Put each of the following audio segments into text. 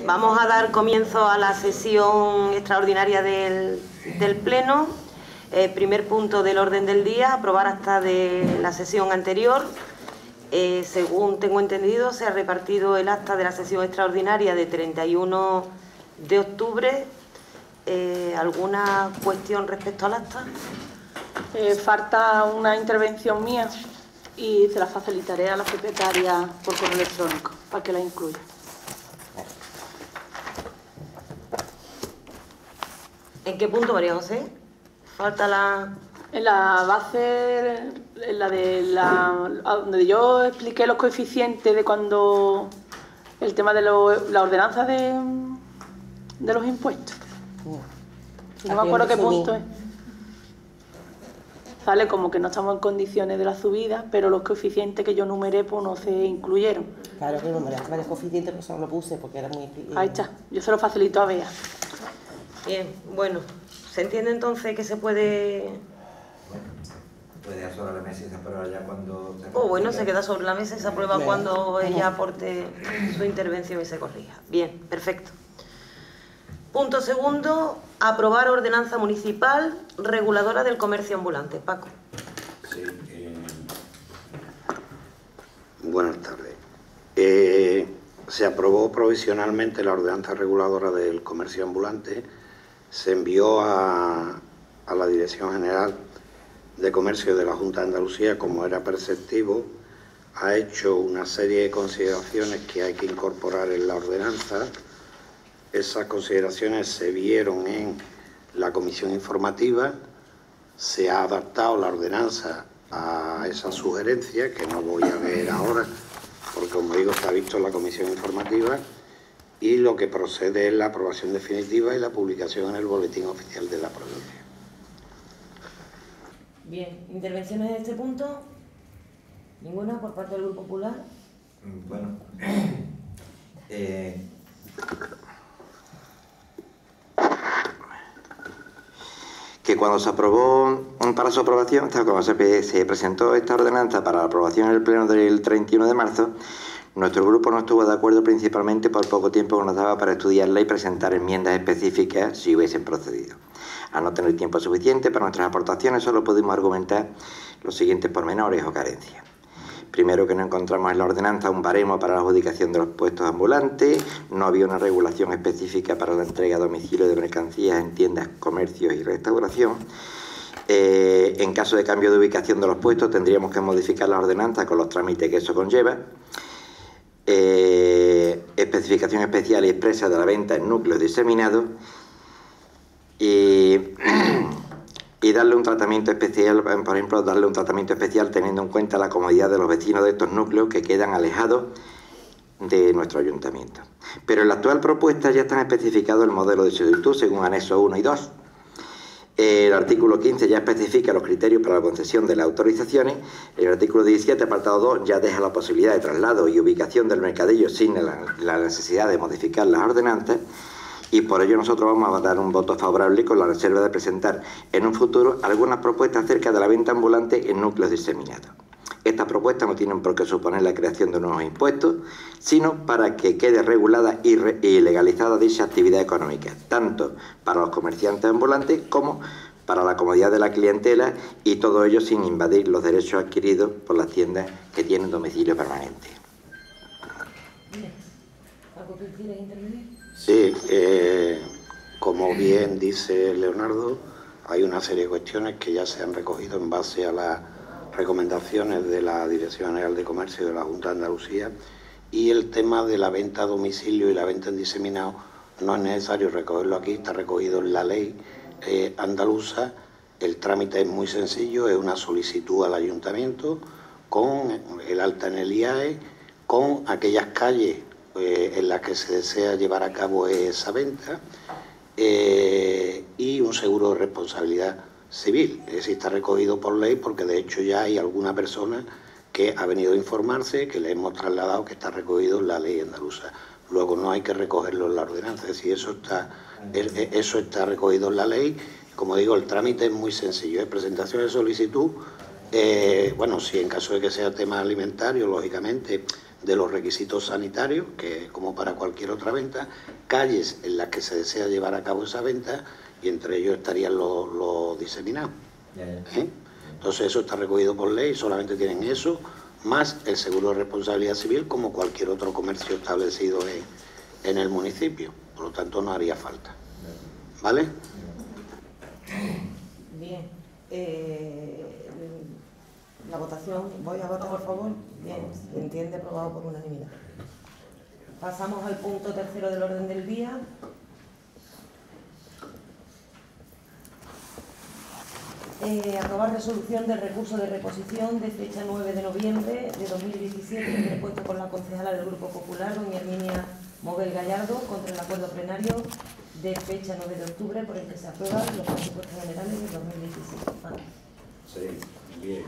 Vamos a dar comienzo a la sesión extraordinaria del Pleno. Primer punto del orden del día, aprobar acta de la sesión anterior. Según tengo entendido, se ha repartido el acta de la sesión extraordinaria de 31 de octubre. ¿Alguna cuestión respecto al acta? Falta una intervención mía y se la facilitaré a la secretaria por correo electrónico para que la incluya. ¿En qué punto, María José? Falta la... En la base, en la de donde yo expliqué los coeficientes de cuando el tema de la ordenanza de los impuestos. No me acuerdo qué punto es. Sale como que no estamos en condiciones de la subida, pero los coeficientes que yo numeré pues no se incluyeron. Claro que numeraste varios coeficientes, pero solo lo puse porque era muy... Ahí está, yo se lo facilito a Bea. Bien, bueno, ¿se entiende entonces que se puede...? Puede quedar sobre la mesa y se aprueba ya cuando... bueno, se queda sobre la mesa y se aprueba cuando ella aporte su intervención y se corrija. Bien, perfecto. Punto segundo, aprobar ordenanza municipal reguladora del comercio ambulante. Paco. Sí, buenas tardes. Se aprobó provisionalmente la ordenanza reguladora del comercio ambulante. Se envió a la Dirección General de Comercio de la Junta de Andalucía, como era perceptivo. Ha hecho una serie de consideraciones que hay que incorporar en la ordenanza. Esas consideraciones se vieron en la comisión informativa. Se ha adaptado la ordenanza a esas sugerencias, que no voy a ver ahora, porque como digo, está visto en la comisión informativa, y lo que procede es la aprobación definitiva y la publicación en el boletín oficial de la provincia. Bien, ¿intervenciones en este punto? ¿Ninguna por parte del Grupo Popular? Bueno, que cuando se aprobó, para su aprobación, cuando se presentó esta ordenanza para la aprobación en el Pleno del 31 de marzo, nuestro grupo no estuvo de acuerdo principalmente por poco tiempo que nos daba para estudiarla y presentar enmiendas específicas si hubiesen procedido. Al no tener tiempo suficiente para nuestras aportaciones, solo pudimos argumentar los siguientes pormenores o carencias. Primero, que no encontramos en la ordenanza un baremo para la adjudicación de los puestos ambulantes, no había una regulación específica para la entrega a domicilio de mercancías en tiendas, comercios y restauración. En caso de cambio de ubicación de los puestos, tendríamos que modificar la ordenanza con los trámites que eso conlleva. Especificación especial y expresa de la venta en núcleos diseminados y darle un tratamiento especial, por ejemplo, darle un tratamiento especial teniendo en cuenta la comodidad de los vecinos de estos núcleos que quedan alejados de nuestro ayuntamiento. Pero en la actual propuesta ya están especificados el modelo de solicitud según anexo 1 y 2. El artículo 15 ya especifica los criterios para la concesión de las autorizaciones. El artículo 17, apartado 2, ya deja la posibilidad de traslado y ubicación del mercadillo sin la necesidad de modificar las ordenanzas. Y por ello nosotros vamos a dar un voto favorable con la reserva de presentar en un futuro algunas propuestas acerca de la venta ambulante en núcleos diseminados. Estas propuestas no tienen por qué suponer la creación de nuevos impuestos, sino para que quede regulada y legalizada dicha actividad económica, tanto para los comerciantes ambulantes como para la comodidad de la clientela, y todo ello sin invadir los derechos adquiridos por las tiendas que tienen domicilio permanente. ¿Algo que quieres intervenir? Sí, como bien dice Leonardo, hay una serie de cuestiones que ya se han recogido en base a las recomendaciones de la Dirección General de Comercio de la Junta de Andalucía, y el tema de la venta a domicilio y la venta en diseminado no es necesario recogerlo aquí, está recogido en la ley andaluza. El trámite es muy sencillo, es una solicitud al ayuntamiento con el alta en el IAE, con aquellas calles en las que se desea llevar a cabo esa venta, y un seguro de responsabilidad civil. Es decir, está recogido por ley, porque de hecho ya hay alguna persona que ha venido a informarse, que le hemos trasladado que está recogido en la ley andaluza. Luego no hay que recogerlo en la ordenanza, es decir, eso está recogido en la ley. Como digo, el trámite es muy sencillo, es presentación de solicitud, Bueno, si en caso de que sea tema alimentario, lógicamente, de los requisitos sanitarios, que como para cualquier otra venta, calles en las que se desea llevar a cabo esa venta, y entre ellos estarían los diseminados. Entonces eso está recogido por ley, solamente tienen eso, más el seguro de responsabilidad civil como cualquier otro comercio establecido en el municipio. Por lo tanto, no haría falta. ¿Vale? Bien. La votación, ¿voy a votar a favor? Bien, se entiende aprobado por unanimidad. Pasamos al punto tercero del orden del día. Aprobar resolución del recurso de reposición de fecha 9 de noviembre de 2017 interpuesto por la concejala del Grupo Popular, doña Herminia Moguel Gallardo, contra el acuerdo plenario de fecha 9 de octubre por el que se aprueban los presupuestos generales de 2017. Sí, bien.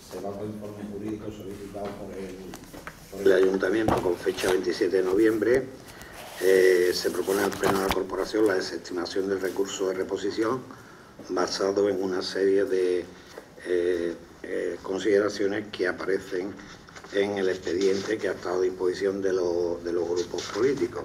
Se va con informe jurídico solicitado por el Ayuntamiento con fecha 27 de noviembre. Se propone al Pleno de la Corporación la desestimación del recurso de reposición basado en una serie de consideraciones que aparecen en el expediente que ha estado a disposición de los grupos políticos.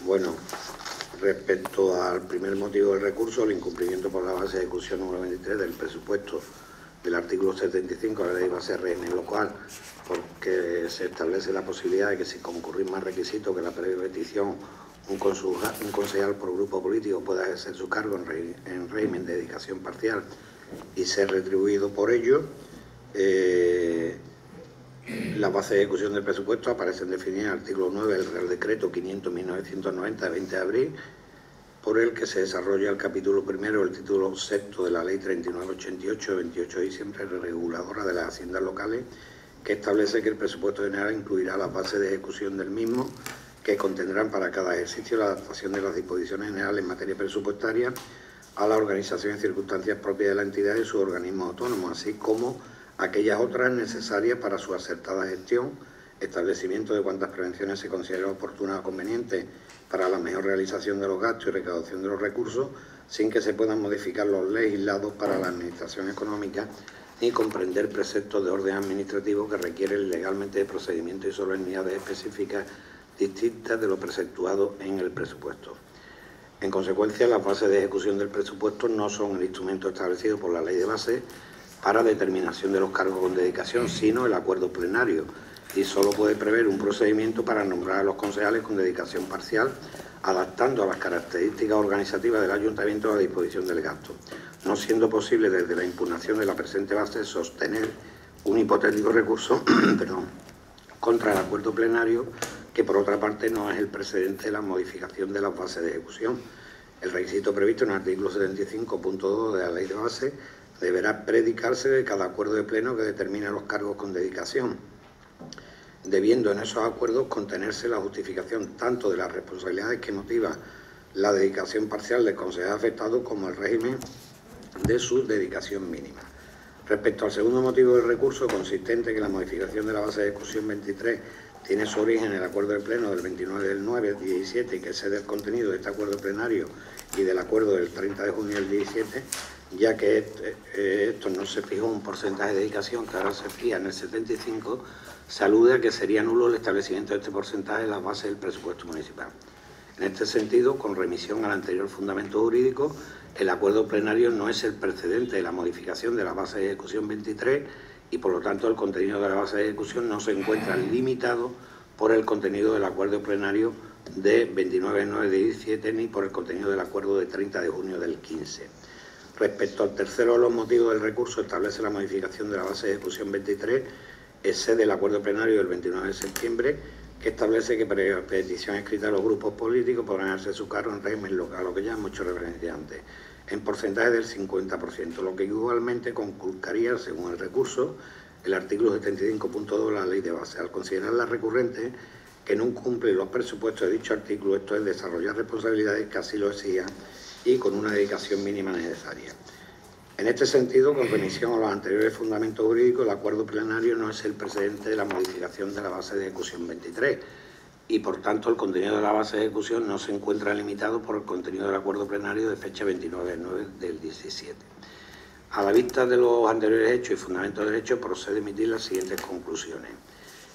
Bueno, respecto al primer motivo del recurso, el incumplimiento por la base de ejecución número 23 del presupuesto del artículo 75 de la ley base de régimen local, porque se establece la posibilidad de que si concurrir más requisitos que la previa petición, un concejal por grupo político pueda ejercer su cargo en régimen de dedicación parcial y ser retribuido por ello. Las bases de ejecución del presupuesto aparecen definidas en el artículo 9 del Real Decreto 500/1990 de 20 de abril, por el que se desarrolla el capítulo primero del título sexto de la Ley 3988 de 28 de diciembre, reguladora de las haciendas locales, que establece que el presupuesto general incluirá las bases de ejecución del mismo, que contendrán para cada ejercicio la adaptación de las disposiciones generales en materia presupuestaria a la organización y circunstancias propias de la entidad y sus organismos autónomos, así como aquellas otras necesarias para su acertada gestión, establecimiento de cuantas prevenciones se consideren oportunas o convenientes para la mejor realización de los gastos y recaudación de los recursos, sin que se puedan modificar los legislados para la administración económica ni comprender preceptos de orden administrativo que requieren legalmente de procedimientos y solemnidades específicas distintas de lo preceptuado en el presupuesto. En consecuencia, las bases de ejecución del presupuesto no son el instrumento establecido por la ley de base para determinación de los cargos con dedicación, sino el acuerdo plenario, y solo puede prever un procedimiento para nombrar a los concejales con dedicación parcial, adaptando a las características organizativas del Ayuntamiento a la disposición del gasto, no siendo posible desde la impugnación de la presente base sostener un hipotético recurso contra el acuerdo plenario, que por otra parte no es el precedente de la modificación de las bases de ejecución. El requisito previsto en el artículo 75.2 de la ley de base deberá predicarse de cada acuerdo de pleno que determine los cargos con dedicación, debiendo en esos acuerdos contenerse la justificación tanto de las responsabilidades que motiva la dedicación parcial del concejal afectado como el régimen de su dedicación mínima. Respecto al segundo motivo del recurso, consistente en que la modificación de la base de ejecución 23 tiene su origen en el acuerdo de pleno del 29 del 9 del 17, que excede el contenido de este acuerdo plenario y del acuerdo del 30 de junio del 17, ya que esto no se fijó un porcentaje de dedicación, que ahora se fija en el 75, se alude a que sería nulo el establecimiento de este porcentaje en las bases del presupuesto municipal. En este sentido, con remisión al anterior fundamento jurídico, el acuerdo plenario no es el precedente de la modificación de la base de ejecución 23 y, por lo tanto, el contenido de la base de ejecución no se encuentra limitado por el contenido del acuerdo plenario de 29 de 9 de 17 ni por el contenido del acuerdo de 30 de junio del 15. Respecto al tercero de los motivos del recurso, establece la modificación de la base de ejecución 23, excede el acuerdo plenario del 29 de septiembre, que establece que previa petición escrita de los grupos políticos podrán hacer su cargo en régimen local, a lo que ya hemos hecho referencia antes, en porcentaje del 50%, lo que igualmente conculcaría, según el recurso, el artículo 75.2 de la ley de base. Al considerarla recurrente, que no cumplen los presupuestos de dicho artículo, esto es desarrollar responsabilidades que así lo exijan y con una dedicación mínima necesaria. En este sentido, con remisión a los anteriores fundamentos jurídicos, el acuerdo plenario no es el precedente de la modificación de la base de ejecución 23 y, por tanto, el contenido de la base de ejecución no se encuentra limitado por el contenido del acuerdo plenario de fecha 29/9 del 17. A la vista de los anteriores hechos y fundamentos del hecho, procede a emitir las siguientes conclusiones.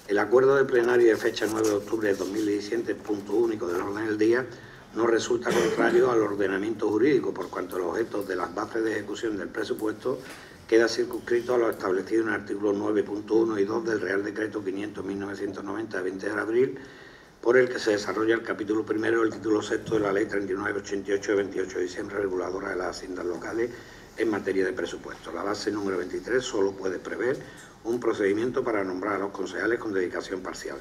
El acuerdo de plenario de fecha 9 de octubre de 2017, punto único del orden del día, no resulta contrario al ordenamiento jurídico, por cuanto el objeto de las bases de ejecución del presupuesto queda circunscrito a lo establecido en el artículo 9.1 y 2 del Real Decreto 500/1990 de 20 de abril, por el que se desarrolla el capítulo primero del título sexto de la Ley 3988 de 28 de diciembre, reguladora de las haciendas locales en materia de presupuesto. La base número 23 solo puede prever un procedimiento para nombrar a los concejales con dedicación parcial,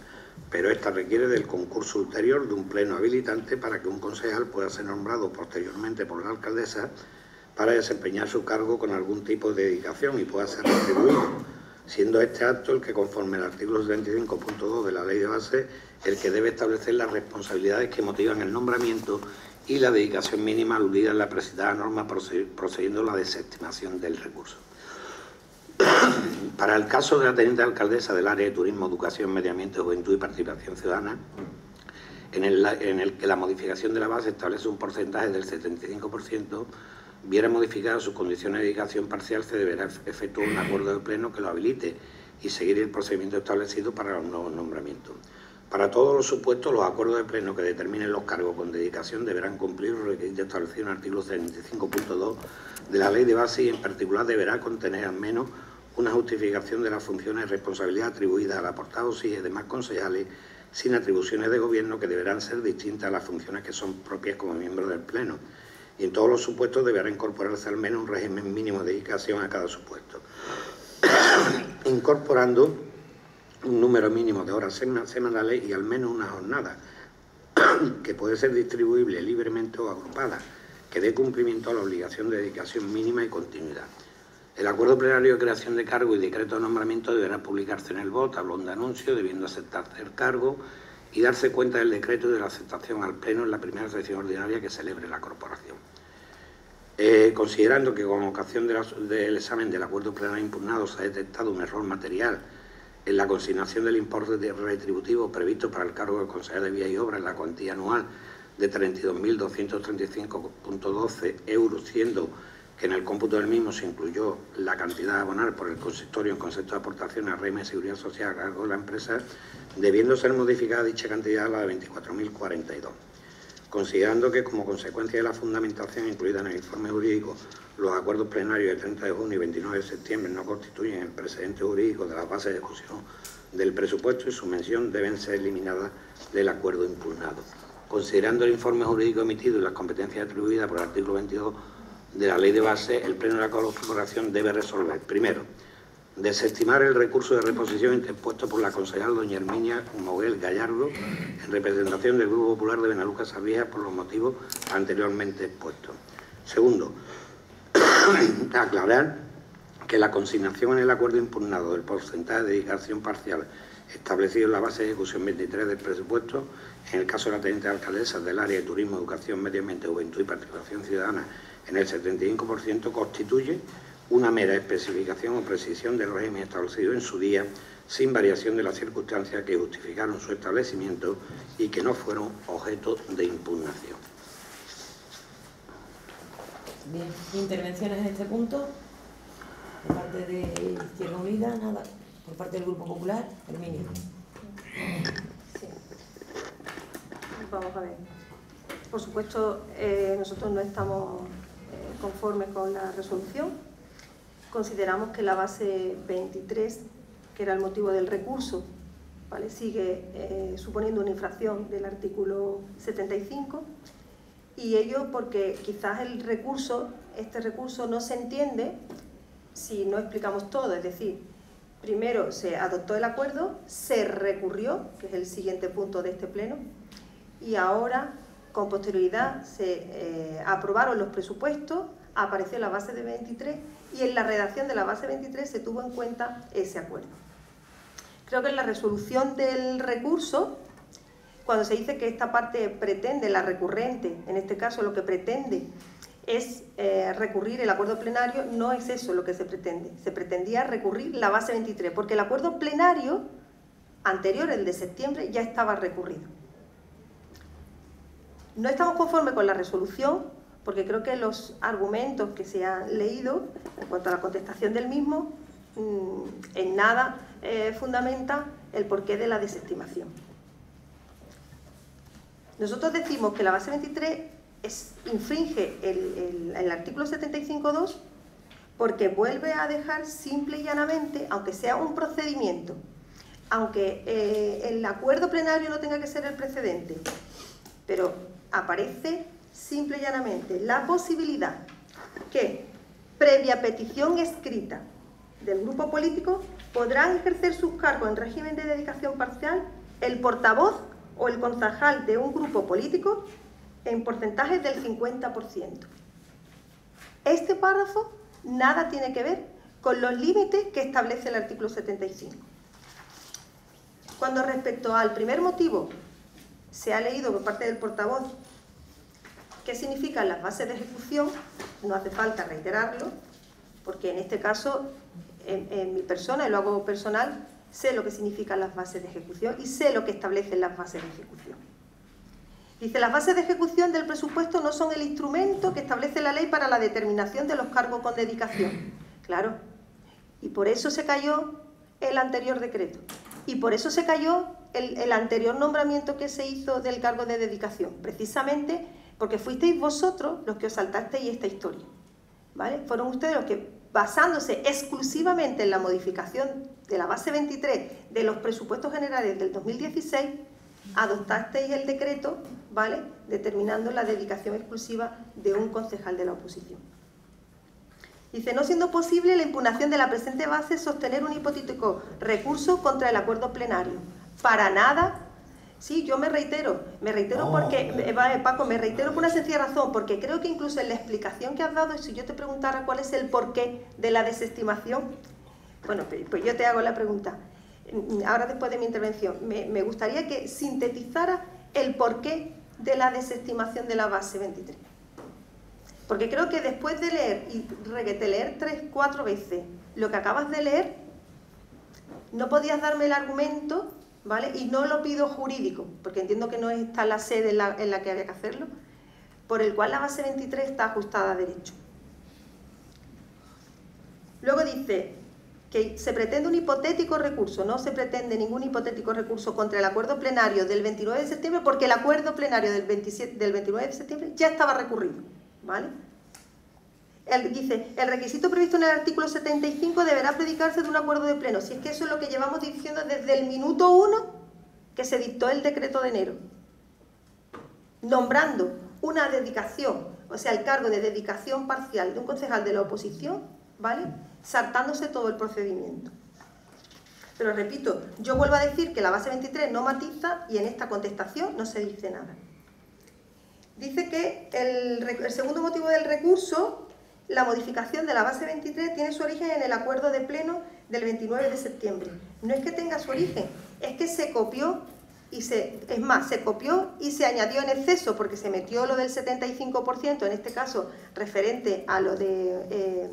pero esta requiere del concurso ulterior de un pleno habilitante para que un concejal pueda ser nombrado posteriormente por la alcaldesa para desempeñar su cargo con algún tipo de dedicación y pueda ser retribuido, siendo este acto el que, conforme al artículo 75.2 de la Ley de Base, el que debe establecer las responsabilidades que motivan el nombramiento y la dedicación mínima aludida en la precitada norma, procediendo la desestimación del recurso. Para el caso de la teniente alcaldesa del área de Turismo, Educación, Medio Ambiente, Juventud y Participación Ciudadana, en el que la modificación de la base establece un porcentaje del 75%, viera modificadas sus condiciones de dedicación parcial, se deberá efectuar un acuerdo de pleno que lo habilite y seguir el procedimiento establecido para los nuevos nombramientos. Para todos los supuestos, los acuerdos de pleno que determinen los cargos con dedicación deberán cumplir los requisitos establecidos en el artículo 75.2 de la Ley de Base y, en particular, deberá contener al menos una justificación de las funciones y responsabilidad atribuidas al aportado y demás concejales sin atribuciones de gobierno, que deberán ser distintas a las funciones que son propias como miembros del Pleno. Y en todos los supuestos deberá incorporarse al menos un régimen mínimo de dedicación a cada supuesto, incorporando un número mínimo de horas semanales y al menos una jornada, que puede ser distribuible libremente o agrupada, que dé cumplimiento a la obligación de dedicación mínima y continuidad. El acuerdo plenario de creación de cargo y decreto de nombramiento deberá publicarse en el BOT, tablón de anuncio, debiendo aceptarse el cargo y darse cuenta del decreto y de la aceptación al Pleno en la primera sesión ordinaria que celebre la corporación. Considerando que con ocasión del examen del acuerdo plenario impugnado se ha detectado un error material en la consignación del importe retributivo previsto para el cargo de concejal de Vía y Obra en la cuantía anual de 32.235,12 euros, siendo que en el cómputo del mismo se incluyó la cantidad a abonar por el consistorio en concepto de aportaciones a régimen de seguridad social a cargo de la empresa, debiendo ser modificada dicha cantidad a la de 24.042. Considerando que, como consecuencia de la fundamentación incluida en el informe jurídico, los acuerdos plenarios del 30 de junio y 29 de septiembre no constituyen el precedente jurídico de las bases de ejecución del presupuesto y su mención deben ser eliminadas del acuerdo impugnado. Considerando el informe jurídico emitido y las competencias atribuidas por el artículo 22 de la Ley de Base, el Pleno de la Corporación debe resolver: primero, desestimar el recurso de reposición interpuesto por la concejal doña Herminia Moguel Gallardo en representación del Grupo Popular de Benaluja Sarrija por los motivos anteriormente expuestos. Segundo, aclarar que la consignación en el acuerdo impugnado del porcentaje de dedicación parcial establecido en la base de ejecución 23 del presupuesto, en el caso de la teniente alcaldesa del área de Turismo, Educación, Medio Ambiente, Juventud y Participación Ciudadana, en el 75%, constituye una mera especificación o precisión del régimen establecido en su día, sin variación de las circunstancias que justificaron su establecimiento y que no fueron objeto de impugnación. Bien, intervenciones en este punto. Por parte de Izquierda Unida, nada. Por parte del Grupo Popular, Herminia. Sí. Vamos a ver. Por supuesto, nosotros no estamos conformes con la resolución. Consideramos que la base 23, que era el motivo del recurso, ¿vale?, sigue suponiendo una infracción del artículo 75, y ello porque quizás este recurso no se entiende si no explicamos todo. Es decir, primero se adoptó el acuerdo, se recurrió, que es el siguiente punto de este pleno, y ahora, con posterioridad, se aprobaron los presupuestos, apareció la base de 23 y en la redacción de la base 23 se tuvo en cuenta ese acuerdo. Creo que en la resolución del recurso cuando se dice que esta parte pretende, la recurrente, en este caso lo que pretende es recurrir el acuerdo plenario, no es eso lo que se pretende. Se pretendía recurrir la base 23, porque el acuerdo plenario anterior, el de septiembre, ya estaba recurrido. No estamos conformes con la resolución, porque creo que los argumentos que se han leído en cuanto a la contestación del mismo en nada fundamenta el porqué de la desestimación. Nosotros decimos que la base 23 infringe el artículo 75.2 porque vuelve a dejar simple y llanamente, aunque sea un procedimiento, aunque el acuerdo plenario no tenga que ser el precedente, pero aparece simple y llanamente la posibilidad que, previa petición escrita del grupo político, podrán ejercer sus cargos en régimen de dedicación parcial el portavoz o el concejal de un grupo político en porcentajes del 50%. Este párrafo nada tiene que ver con los límites que establece el artículo 75. Cuando respecto al primer motivo se ha leído por parte del portavoz qué significan las bases de ejecución, no hace falta reiterarlo, porque en este caso, en mi persona, y lo hago personal, sé lo que significan las bases de ejecución y sé lo que establecen las bases de ejecución. Dice, las bases de ejecución del presupuesto no son el instrumento que establece la ley para la determinación de los cargos con dedicación. Claro, y por eso se cayó el anterior decreto. Y por eso se cayó el anterior nombramiento que se hizo del cargo de dedicación. Precisamente porque fuisteis vosotros los que os saltasteis esta historia. ¿Vale? Fueron ustedes los que, basándose exclusivamente en la modificación de la base 23 de los presupuestos generales del 2016, adoptasteis el decreto, ¿vale?, determinando la dedicación exclusiva de un concejal de la oposición. Dice, no siendo posible la impugnación de la presente base sostener un hipotético recurso contra el acuerdo plenario. Para nada. Sí, yo me reitero porque, Paco, me reitero por una sencilla razón, porque creo que incluso en la explicación que has dado, si yo te preguntara cuál es el porqué de la desestimación, bueno, pues yo te hago la pregunta. Ahora, después de mi intervención, me gustaría que sintetizara el porqué de la desestimación de la base 23. Porque creo que después de leer, y leer 3-4 veces lo que acabas de leer, no podías darme el argumento, ¿vale? Y no lo pido jurídico, porque entiendo que no está la sede en la que había que hacerlo, por el cual la base 23 está ajustada a derecho. Luego dice que se pretende un hipotético recurso. No se pretende ningún hipotético recurso contra el acuerdo plenario del 29 de septiembre, porque el acuerdo plenario del 29 de septiembre ya estaba recurrido, ¿vale? Dice, el requisito previsto en el artículo 75 deberá predicarse de un acuerdo de pleno. Si es que eso es lo que llevamos diciendo desde el minuto 1 que se dictó el decreto de enero, nombrando una dedicación, o sea, el cargo de dedicación parcial de un concejal de la oposición, ¿vale?, saltándose todo el procedimiento. Pero repito, yo vuelvo a decir que la base 23 no matiza y en esta contestación no se dice nada. Dice que el segundo motivo del recurso, la modificación de la base 23, tiene su origen en el acuerdo de pleno del 29 de septiembre. No es que tenga su origen, es que se copió y se copió y se añadió en exceso, porque se metió lo del 75%, en este caso referente a lo de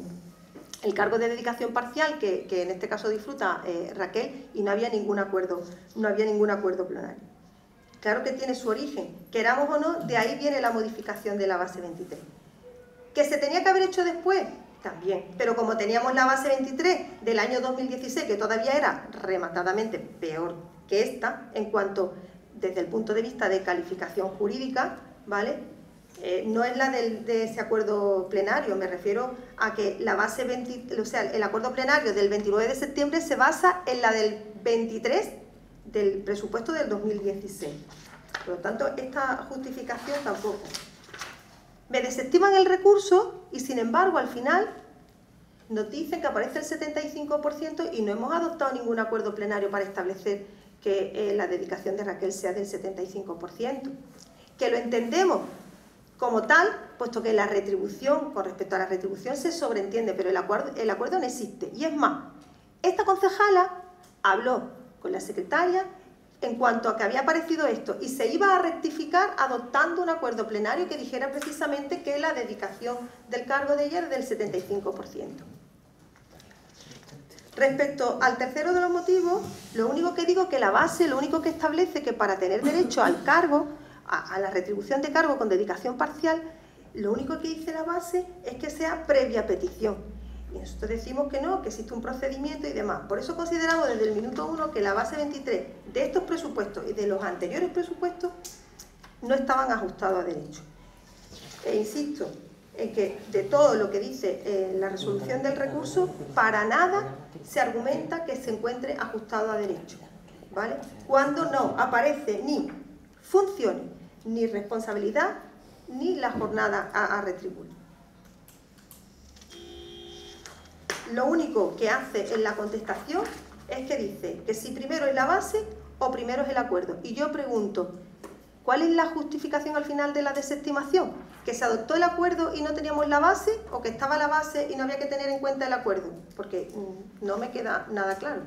el cargo de dedicación parcial que en este caso disfruta Raquel, y no había ningún acuerdo plenario. Claro que tiene su origen, queramos o no, de ahí viene la modificación de la base 23. ¿Que se tenía que haber hecho después? También, pero como teníamos la base 23 del año 2016, que todavía era rematadamente peor que esta, en cuanto, desde el punto de vista de calificación jurídica, ¿vale?, no es la de ese acuerdo plenario, me refiero a que la base 20, o sea, el acuerdo plenario del 29 de septiembre se basa en la del 23 del presupuesto del 2016. Por lo tanto, esta justificación tampoco. Me desestiman el recurso y, sin embargo, al final nos dicen que aparece el 75% y no hemos adoptado ningún acuerdo plenario para establecer que la dedicación de Raquel sea del 75%. Que lo entendemos como tal, puesto que la retribución, con respecto a la retribución se sobreentiende, pero el acuerdo no existe. Y es más, esta concejala habló con la secretaria, en cuanto a que había aparecido esto y se iba a rectificar adoptando un acuerdo plenario que dijera precisamente que la dedicación del cargo de ella era del 75%. Respecto al tercero de los motivos, lo único que digo que la base, lo único que establece que para tener derecho al cargo, a la retribución de cargo con dedicación parcial, lo único que dice la base es que sea previa petición. Y nosotros decimos que no, que existe un procedimiento y demás. Por eso consideramos desde el minuto 1 que la base 23 de estos presupuestos y de los anteriores presupuestos no estaban ajustados a derecho. E insisto en que de todo lo que dice la resolución del recurso, para nada se argumenta que se encuentre ajustado a derecho, ¿vale? Cuando no aparece ni funciones, ni responsabilidad, ni la jornada a retribuir. Lo único que hace en la contestación es que dice que si primero es la base o primero es el acuerdo. Y yo pregunto, ¿cuál es la justificación al final de la desestimación? ¿Que se adoptó el acuerdo y no teníamos la base? ¿O que estaba la base y no había que tener en cuenta el acuerdo? Porque no me queda nada claro.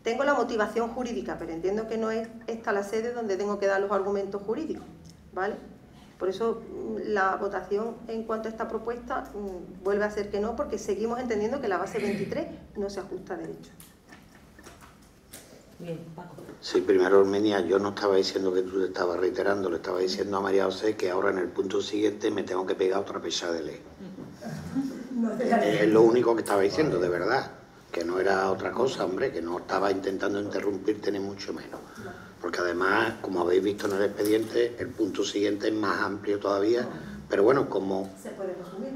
Tengo la motivación jurídica, pero entiendo que no es esta la sede donde tengo que dar los argumentos jurídicos, ¿vale? Por eso la votación en cuanto a esta propuesta vuelve a ser que no, porque seguimos entendiendo que la base 23 no se ajusta a derecho. Bien, Paco. Sí, primero, Herminia, yo no estaba diciendo que tú te estabas reiterando, le estaba diciendo a María José que ahora en el punto siguiente me tengo que pegar otra pesada de ley. Es lo único que estaba diciendo, de verdad, que no era otra cosa, hombre, que no estaba intentando interrumpirte ni mucho menos. Porque además, como habéis visto en el expediente, el punto siguiente es más amplio todavía, pero bueno, como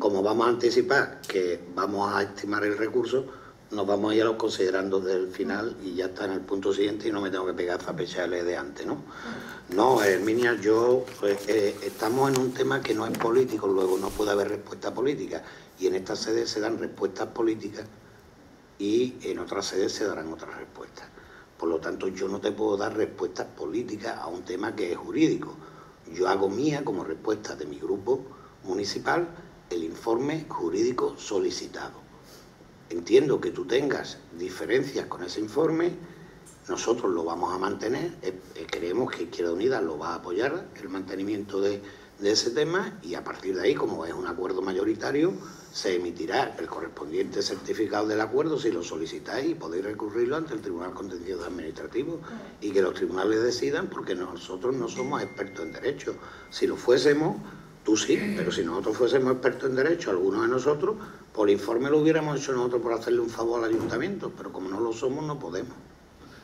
vamos a anticipar que vamos a estimar el recurso, nos vamos a ir a los considerandos del final y ya está en el punto siguiente y no me tengo que pegar esa fecha de antes, ¿no? No, Herminia, estamos en un tema que no es político, luego no puede haber respuesta política y en esta sede se dan respuestas políticas y en otras sedes se darán otras respuestas. Por lo tanto, yo no te puedo dar respuestas políticas a un tema que es jurídico. Yo hago mía, como respuesta de mi grupo municipal, el informe jurídico solicitado. Entiendo que tú tengas diferencias con ese informe, nosotros lo vamos a mantener, creemos que Izquierda Unida lo va a apoyar, el mantenimiento de ese tema, y a partir de ahí, como es un acuerdo mayoritario, se emitirá el correspondiente certificado del acuerdo si lo solicitáis y podéis recurrirlo ante el Tribunal Contencioso Administrativo y que los tribunales decidan, porque nosotros no somos expertos en derecho. Si lo fuésemos, tú sí, pero si nosotros fuésemos expertos en derecho, algunos de nosotros, por informe lo hubiéramos hecho nosotros por hacerle un favor al ayuntamiento, pero como no lo somos, no podemos.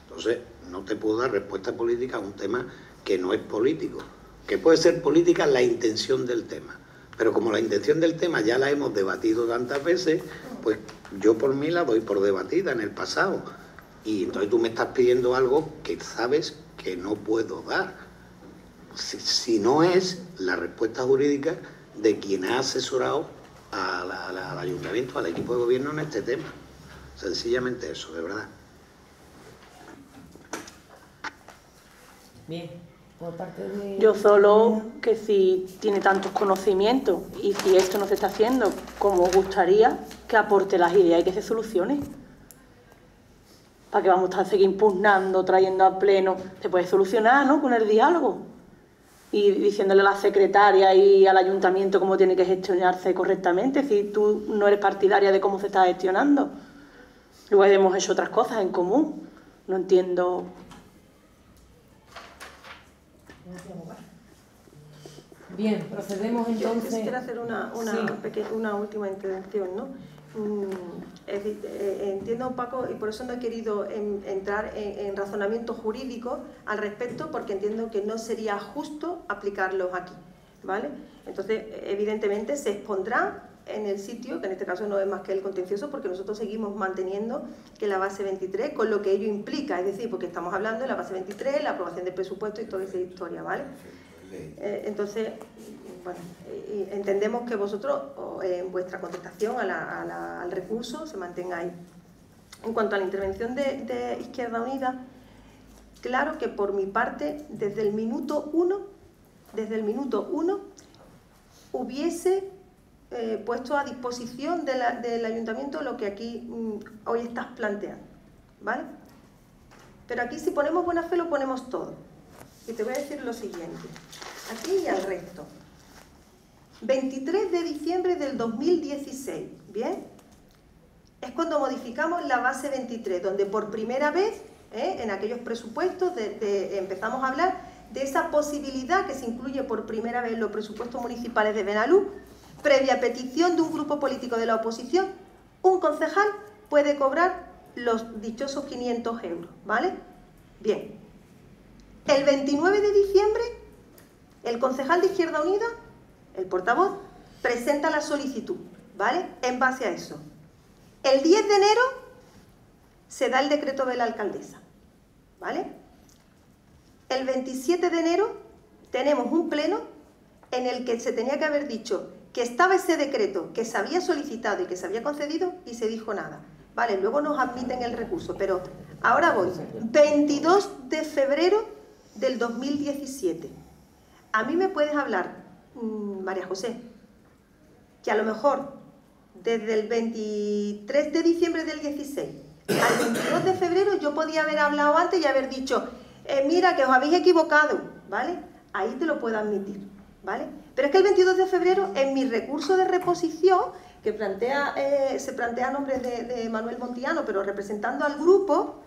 Entonces, no te puedo dar respuesta política a un tema que no es político, que puede ser política la intención del tema. Pero como la intención del tema ya la hemos debatido tantas veces, pues yo por mí la doy por debatida en el pasado. Y entonces tú me estás pidiendo algo que sabes que no puedo dar. Si no es la respuesta jurídica de quien ha asesorado al ayuntamiento, al equipo de gobierno en este tema. Sencillamente eso, de verdad. Bien. Por parte de... Yo solo que si tiene tantos conocimientos y si esto no se está haciendo como gustaría, que aporte las ideas y que se solucione. ¿Para qué vamos a seguir impugnando, trayendo a pleno? Se puede solucionar, ¿no?, con el diálogo. Y diciéndole a la secretaria y al ayuntamiento cómo tiene que gestionarse correctamente, si tú no eres partidaria de cómo se está gestionando. Luego hemos hecho otras cosas en común. No entiendo... Bien, procedemos entonces... Yo quisiera hacer una última intervención, ¿no? Es decir, entiendo, Paco, y por eso no he querido entrar en razonamientos jurídicos al respecto, porque entiendo que no sería justo aplicarlos aquí, ¿vale? Entonces, evidentemente, se expondrá en el sitio, que en este caso no es más que el contencioso, porque nosotros seguimos manteniendo que la base 23, con lo que ello implica, es decir, porque estamos hablando de la base 23, la aprobación del presupuesto y toda esa historia, ¿vale? Entonces, bueno, entendemos que vosotros, en vuestra contestación al recurso, se mantengáis. En cuanto a la intervención de Izquierda Unida, claro que por mi parte, desde el minuto uno, hubiese puesto a disposición del ayuntamiento lo que aquí hoy estás planteando, ¿vale? pero aquí si ponemos buena fe lo ponemos todo. Y te voy a decir lo siguiente, aquí y al resto. 23 de diciembre del 2016, ¿bien? Es cuando modificamos la base 23, donde por primera vez, en aquellos presupuestos, empezamos a hablar de esa posibilidad que se incluye por primera vez en los presupuestos municipales de Benalú, previa petición de un grupo político de la oposición, un concejal puede cobrar los dichosos 500 euros, ¿vale? Bien. El 29 de diciembre, el concejal de Izquierda Unida, el portavoz, presenta la solicitud, ¿vale? En base a eso. El 10 de enero se da el decreto de la alcaldesa, ¿vale? El 27 de enero tenemos un pleno en el que se tenía que haber dicho que estaba ese decreto, que se había solicitado y que se había concedido y se dijo nada. Vale, luego nos admiten el recurso, pero ahora voy. 22 de febrero del 2017. A mí me puedes hablar, María José, que a lo mejor desde el 23 de diciembre del 16 al 22 de febrero yo podía haber hablado antes y haber dicho, mira que os habéis equivocado, ¿vale? Ahí te lo puedo admitir, ¿vale? Pero es que el 22 de febrero, en mi recurso de reposición, que se plantea a nombre de Manuel Montillano, pero representando al grupo,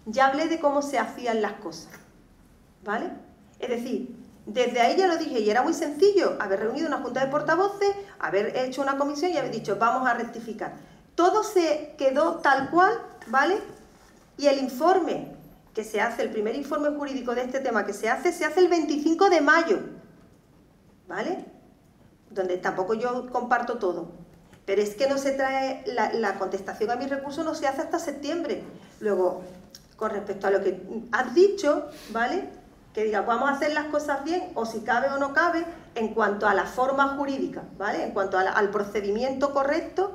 ya hablé de cómo se hacían las cosas, ¿vale? Es decir, desde ahí ya lo dije, y era muy sencillo, haber reunido una junta de portavoces, haber hecho una comisión y haber dicho, vamos a rectificar. Todo se quedó tal cual, ¿vale? Y el informe que se hace, el primer informe jurídico de este tema que se hace el 25 de mayo, ¿vale? Donde tampoco yo comparto todo. Pero es que no se trae, la contestación a mi recurso no se hace hasta septiembre. Luego, con respecto a lo que has dicho, ¿vale? Que diga, vamos a hacer las cosas bien, o si cabe o no cabe, en cuanto a la forma jurídica, ¿vale? En cuanto al procedimiento correcto,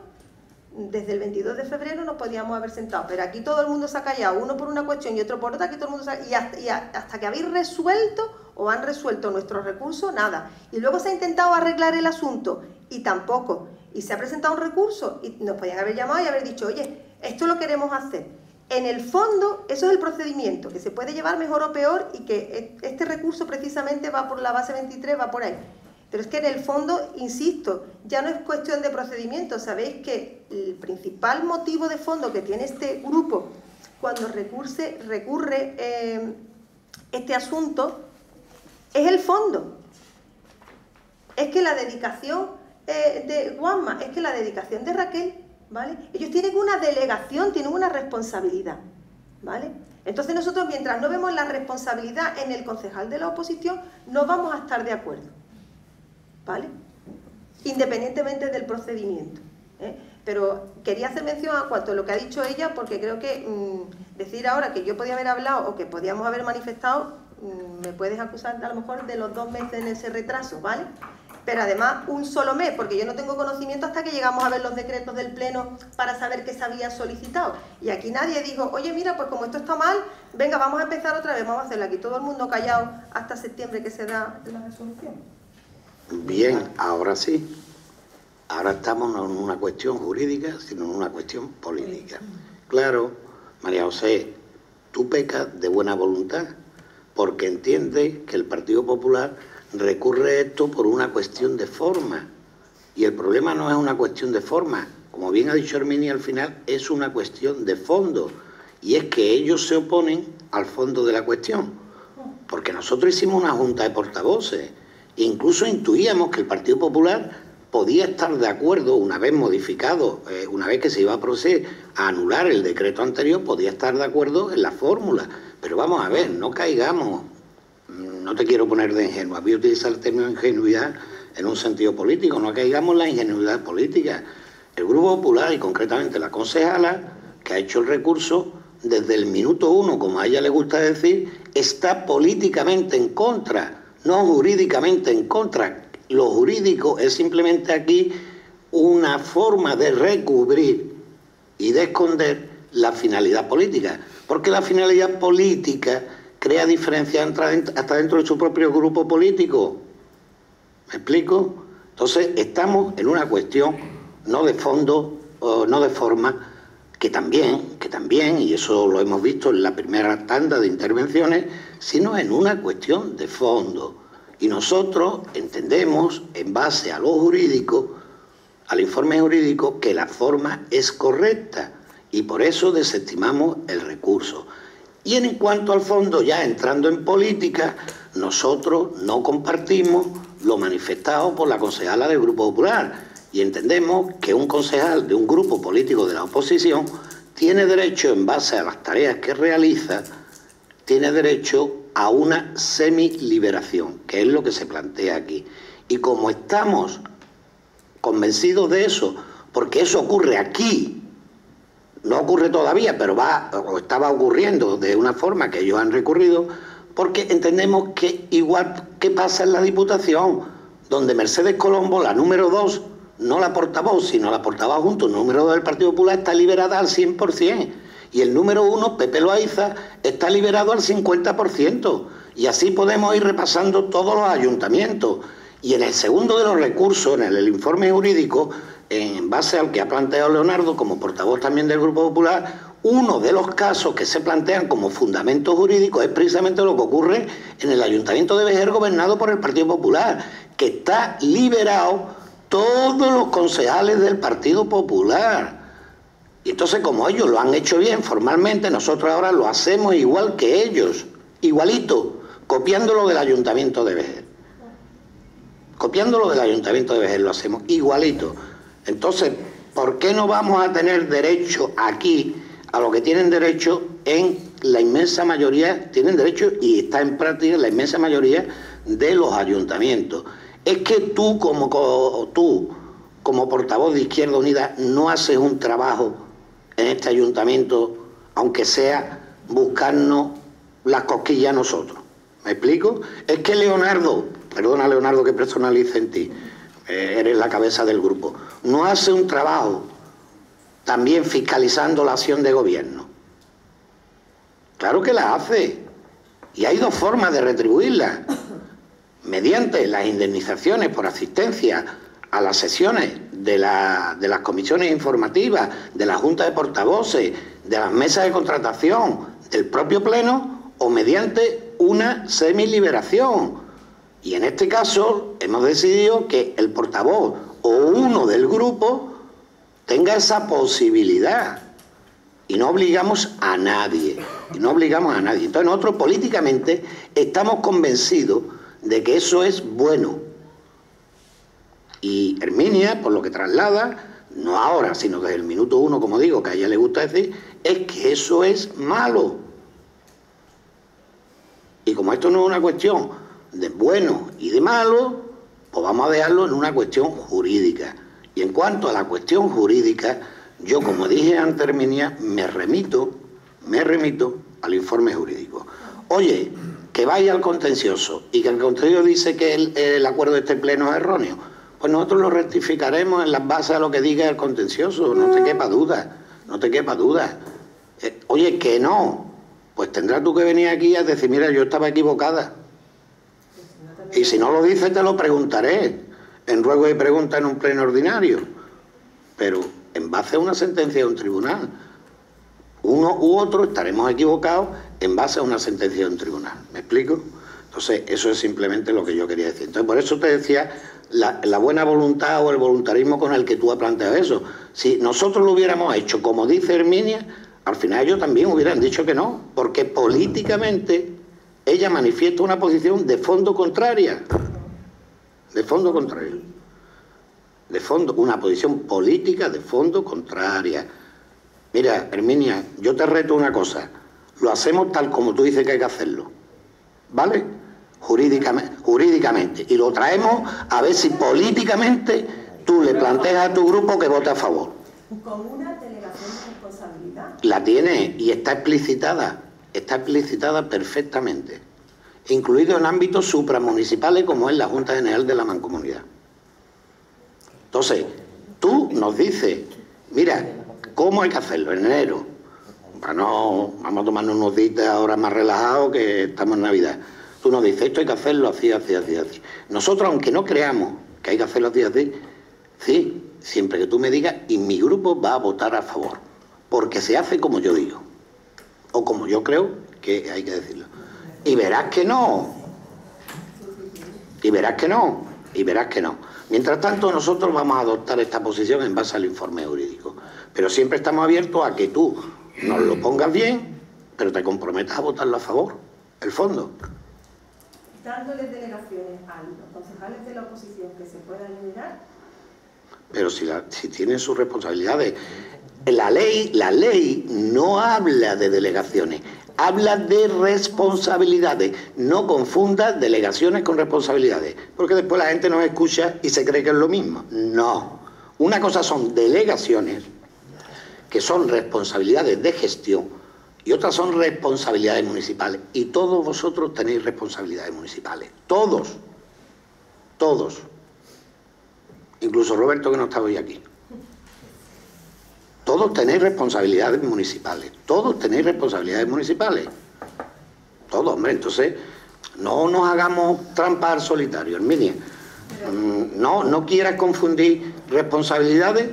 desde el 22 de febrero nos podíamos haber sentado, pero aquí todo el mundo se ha callado, uno por una cuestión y otro por otra, aquí todo el mundo hasta que habéis resuelto o han resuelto nuestros recursos, nada. Y luego se ha intentado arreglar el asunto y tampoco. Y se ha presentado un recurso y nos podían haber llamado y haber dicho, oye, esto lo queremos hacer. En el fondo, eso es el procedimiento, que se puede llevar mejor o peor y que este recurso precisamente va por la base 23, va por ahí. Pero es que en el fondo, insisto, ya no es cuestión de procedimiento. Sabéis que el principal motivo de fondo que tiene este grupo cuando recurre este asunto es el fondo. Es que la dedicación de Juanma, es que la dedicación de Raquel, ¿vale? Ellos tienen una delegación, tienen una responsabilidad, ¿vale? Entonces nosotros, mientras no vemos la responsabilidad en el concejal de la oposición, no vamos a estar de acuerdo, ¿vale? Independientemente del procedimiento, ¿eh? Pero quería hacer mención a cuanto a lo que ha dicho ella, porque creo que decir ahora que yo podía haber hablado o que podíamos haber manifestado, me puedes acusar a lo mejor de los 2 meses en ese retraso, ¿vale? Pero además un solo mes, porque yo no tengo conocimiento hasta que llegamos a ver los decretos del Pleno para saber qué se había solicitado. Y aquí nadie dijo, oye, mira, pues como esto está mal, venga, vamos a empezar otra vez, vamos a hacerlo. Aquí todo el mundo callado hasta septiembre que se da la resolución. Bien, ahora sí. Ahora estamos no en una cuestión jurídica, sino en una cuestión política. Claro, María José, tú pecas de buena voluntad, porque entiendes que el Partido Popular recurre esto por una cuestión de forma. Y el problema no es una cuestión de forma. Como bien ha dicho Herminia al final, es una cuestión de fondo. Y es que ellos se oponen al fondo de la cuestión. Porque nosotros hicimos una junta de portavoces. Incluso intuíamos que el Partido Popular podía estar de acuerdo, una vez modificado, una vez que se iba a proceder a anular el decreto anterior, podía estar de acuerdo en la fórmula. Pero vamos a ver, no caigamos. No te quiero poner de ingenua, voy a utilizar el término ingenuidad en un sentido político, no caigamos en la ingenuidad política. El Grupo Popular y concretamente la concejala que ha hecho el recurso, desde el minuto 1, como a ella le gusta decir, está políticamente en contra, no jurídicamente en contra. Lo jurídico es simplemente aquí una forma de recubrir y de esconder la finalidad política, porque la finalidad política crea diferencias hasta dentro de su propio grupo político. ¿Me explico? Entonces, estamos en una cuestión no de fondo, no de forma, que también, y eso lo hemos visto en la primera tanda de intervenciones, sino en una cuestión de fondo. Y nosotros entendemos, en base a lo jurídico, al informe jurídico, que la forma es correcta y por eso desestimamos el recurso. Y en cuanto al fondo, ya entrando en política, nosotros no compartimos lo manifestado por la concejala del Grupo Popular y entendemos que un concejal de un grupo político de la oposición tiene derecho, en base a las tareas que realiza, tiene derecho a una semiliberación, que es lo que se plantea aquí. Y como estamos convencidos de eso, porque eso ocurre aquí, no ocurre todavía, pero estaba ocurriendo de una forma que ellos han recurrido, porque entendemos que igual que pasa en la Diputación, donde Mercedes Colombo, la número 2, no la portavoz, sino la portavoz junto, el número 2 del Partido Popular, está liberada al 100%, y el número 1, Pepe Loaiza, está liberado al 50%, y así podemos ir repasando todos los ayuntamientos. Y en el segundo de los recursos, en el informe jurídico, en base al que ha planteado Leonardo como portavoz también del Grupo Popular, uno de los casos que se plantean como fundamento jurídico es precisamente lo que ocurre en el Ayuntamiento de Vejer, gobernado por el Partido Popular, que está liberado todos los concejales del Partido Popular. Y entonces, como ellos lo han hecho bien formalmente, nosotros ahora lo hacemos igual que ellos, igualito, copiándolo del Ayuntamiento de Vejer. Copiándolo del Ayuntamiento de Vejer lo hacemos igualito. Entonces, ¿por qué no vamos a tener derecho aquí a lo que tienen derecho en la inmensa mayoría, tienen derecho y está en práctica la inmensa mayoría de los ayuntamientos? Es que tú como portavoz de Izquierda Unida no haces un trabajo en este ayuntamiento, aunque sea buscarnos las cosquillas a nosotros. ¿Me explico? Es que Leonardo, perdona Leonardo que personalice en ti, eres la cabeza del grupo, no hace un trabajo también fiscalizando la acción de gobierno. Claro que la hace, y hay dos formas de retribuirla: mediante las indemnizaciones por asistencia a las sesiones de las comisiones informativas, de la Junta de Portavoces, de las mesas de contratación, del propio Pleno, o mediante una semiliberación. Y en este caso hemos decidido que el portavoz o uno del grupo tenga esa posibilidad. Y no obligamos a nadie. Entonces nosotros políticamente estamos convencidos de que eso es bueno. Y Herminia, por lo que traslada, no ahora, sino desde el minuto 1, como digo, que a ella le gusta decir, es que eso es malo. Y como esto no es una cuestión de bueno y de malo, pues vamos a dejarlo en una cuestión jurídica. Y en cuanto a la cuestión jurídica, yo, como dije antes, Herminia, me remito al informe jurídico. Oye, que vaya al contencioso y que el contencioso dice que el acuerdo de este pleno es erróneo, pues nosotros lo rectificaremos en las bases a lo que diga el contencioso, no te quepa duda, Oye, que no, pues tendrás tú que venir aquí a decir, mira, yo estaba equivocada. Y si no lo dices, te lo preguntaré en ruego y pregunta en un pleno ordinario, pero en base a una sentencia de un tribunal. Uno u otro estaremos equivocados en base a una sentencia de un tribunal. ¿Me explico? Entonces, eso es simplemente lo que yo quería decir. Entonces, por eso te decía la buena voluntad o el voluntarismo con el que tú has planteado eso. Si nosotros lo hubiéramos hecho como dice Herminia, al final ellos también hubieran dicho que no, porque políticamente ella manifiesta una posición de fondo contraria. Una posición política de fondo contraria. Mira, Herminia, yo te reto una cosa. Lo hacemos tal como tú dices que hay que hacerlo, ¿vale? Jurídicamente. Y lo traemos a ver si políticamente tú le planteas a tu grupo que vote a favor. Con una delegación de responsabilidad. La tiene y está explicitada perfectamente, incluido en ámbitos supramunicipales como es la Junta General de la Mancomunidad. Entonces, tú nos dices, mira, ¿cómo hay que hacerlo en enero? Vamos a tomarnos unos días ahora más relajados que estamos en Navidad. Tú nos dices, esto hay que hacerlo así. Nosotros, aunque no creamos que hay que hacerlo así, sí, siempre que tú me digas, y mi grupo va a votar a favor. porque se hace como yo digo, o como yo creo que hay que decirlo. Y verás que no. Y verás que no. Y verás que no. Mientras tanto, nosotros vamos a adoptar esta posición en base al informe jurídico. Pero siempre estamos abiertos a que tú nos lo pongas bien, pero te comprometas a votarlo a favor, el fondo. Dándoles delegaciones a los concejales de la oposición que se puedan eliminar. Pero si tienen sus responsabilidades. La ley no habla de delegaciones, habla de responsabilidades. No confundas delegaciones con responsabilidades, porque después la gente nos escucha y se cree que es lo mismo. No. Una cosa son delegaciones, que son responsabilidades de gestión, y otras son responsabilidades municipales. Y todos vosotros tenéis responsabilidades municipales. Todos. Todos. Incluso Roberto, que no está hoy aquí. Todos tenéis responsabilidades municipales. Todos tenéis responsabilidades municipales. Todos, hombre. Entonces, no nos hagamos trampa al solitario, Herminia. No quieras confundir responsabilidades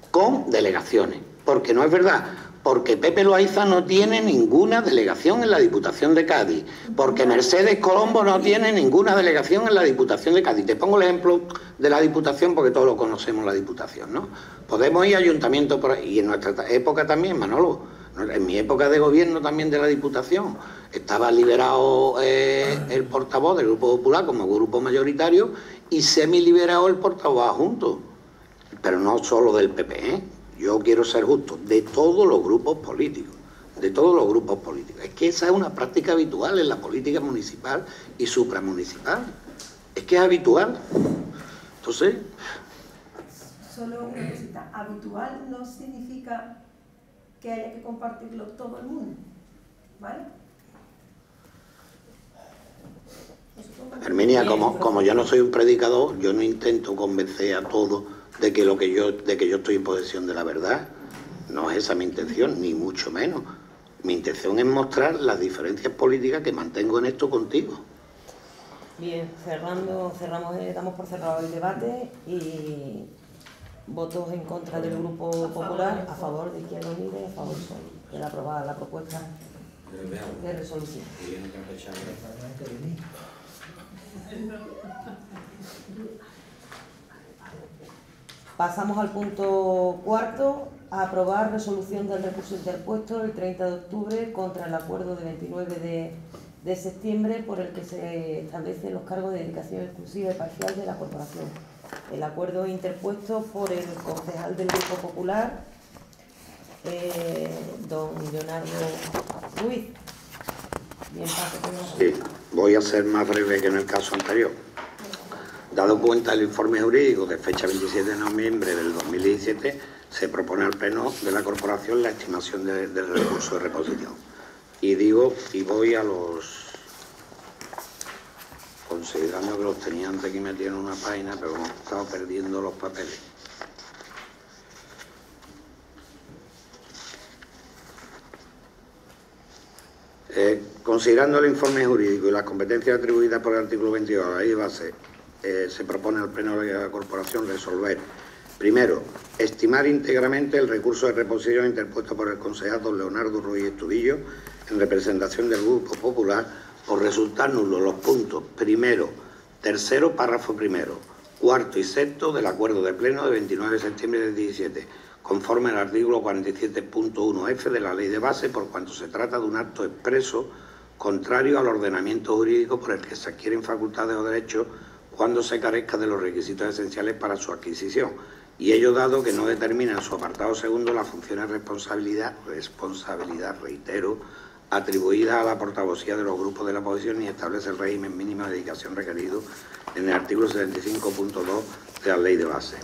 con delegaciones. Porque no es verdad. Porque Pepe Loaiza no tiene ninguna delegación en la Diputación de Cádiz. Porque Mercedes Colombo no tiene ninguna delegación en la Diputación de Cádiz. Te pongo el ejemplo de la Diputación porque todos lo conocemos, la Diputación, ¿no? Podemos ir a ayuntamientos por ahí. Y en nuestra época también, Manolo. En mi época de gobierno también de la Diputación. Estaba liberado el portavoz del Grupo Popular como grupo mayoritario y semi-liberado el portavoz adjunto. Pero no solo del PP, ¿eh? Yo quiero ser justo, de todos los grupos políticos, de todos los grupos políticos. Es que esa es una práctica habitual en la política municipal y supramunicipal. Es que es habitual. Entonces... Solo una cosita, habitual no significa que haya que compartirlo todo el mundo, ¿vale? Herminia, como yo no soy un predicador, yo no intento convencer a todos de que yo estoy en posesión de la verdad. No es esa mi intención, ni mucho menos. Mi intención es mostrar las diferencias políticas que mantengo en esto contigo. Bien, damos por cerrado el debate y votos en contra del Grupo Popular, a favor de Izquierda Unida y a favor de aprobar la propuesta de resolución. Pasamos al punto cuarto, a aprobar resolución del recurso interpuesto el 30 de octubre contra el acuerdo de 29 de septiembre por el que se establecen los cargos de dedicación exclusiva y parcial de la corporación. El acuerdo interpuesto por el concejal del Grupo Popular, don Leonardo Ruiz. Bien, sí, voy a ser más breve que en el caso anterior. Dado cuenta del informe jurídico de fecha 27 de noviembre del 2017, se propone al Pleno de la Corporación la estimación del recurso de reposición. Y voy a los... Considerando que los tenía antes aquí metidos en una página, pero hemos estado perdiendo los papeles. Considerando el informe jurídico y las competencias atribuidas por el artículo 22 a la ley de base, se propone al Pleno de la Corporación resolver, primero, estimar íntegramente el recurso de reposición interpuesto por el concejal don Leonardo Ruiz Estudillo en representación del Grupo Popular por resultar nulos los puntos primero, tercero, párrafo primero, cuarto y sexto del acuerdo de Pleno de 29 de septiembre del 17, conforme al artículo 47.1f de la Ley de Base, por cuanto se trata de un acto expreso contrario al ordenamiento jurídico por el que se adquieren facultades o derechos cuando se carezca de los requisitos esenciales para su adquisición, y ello dado que no determina en su apartado segundo las funciones de responsabilidad, reitero, atribuidas a la portavocía de los grupos de la oposición ni establece el régimen mínimo de dedicación requerido en el artículo 75.2 de la Ley de Base.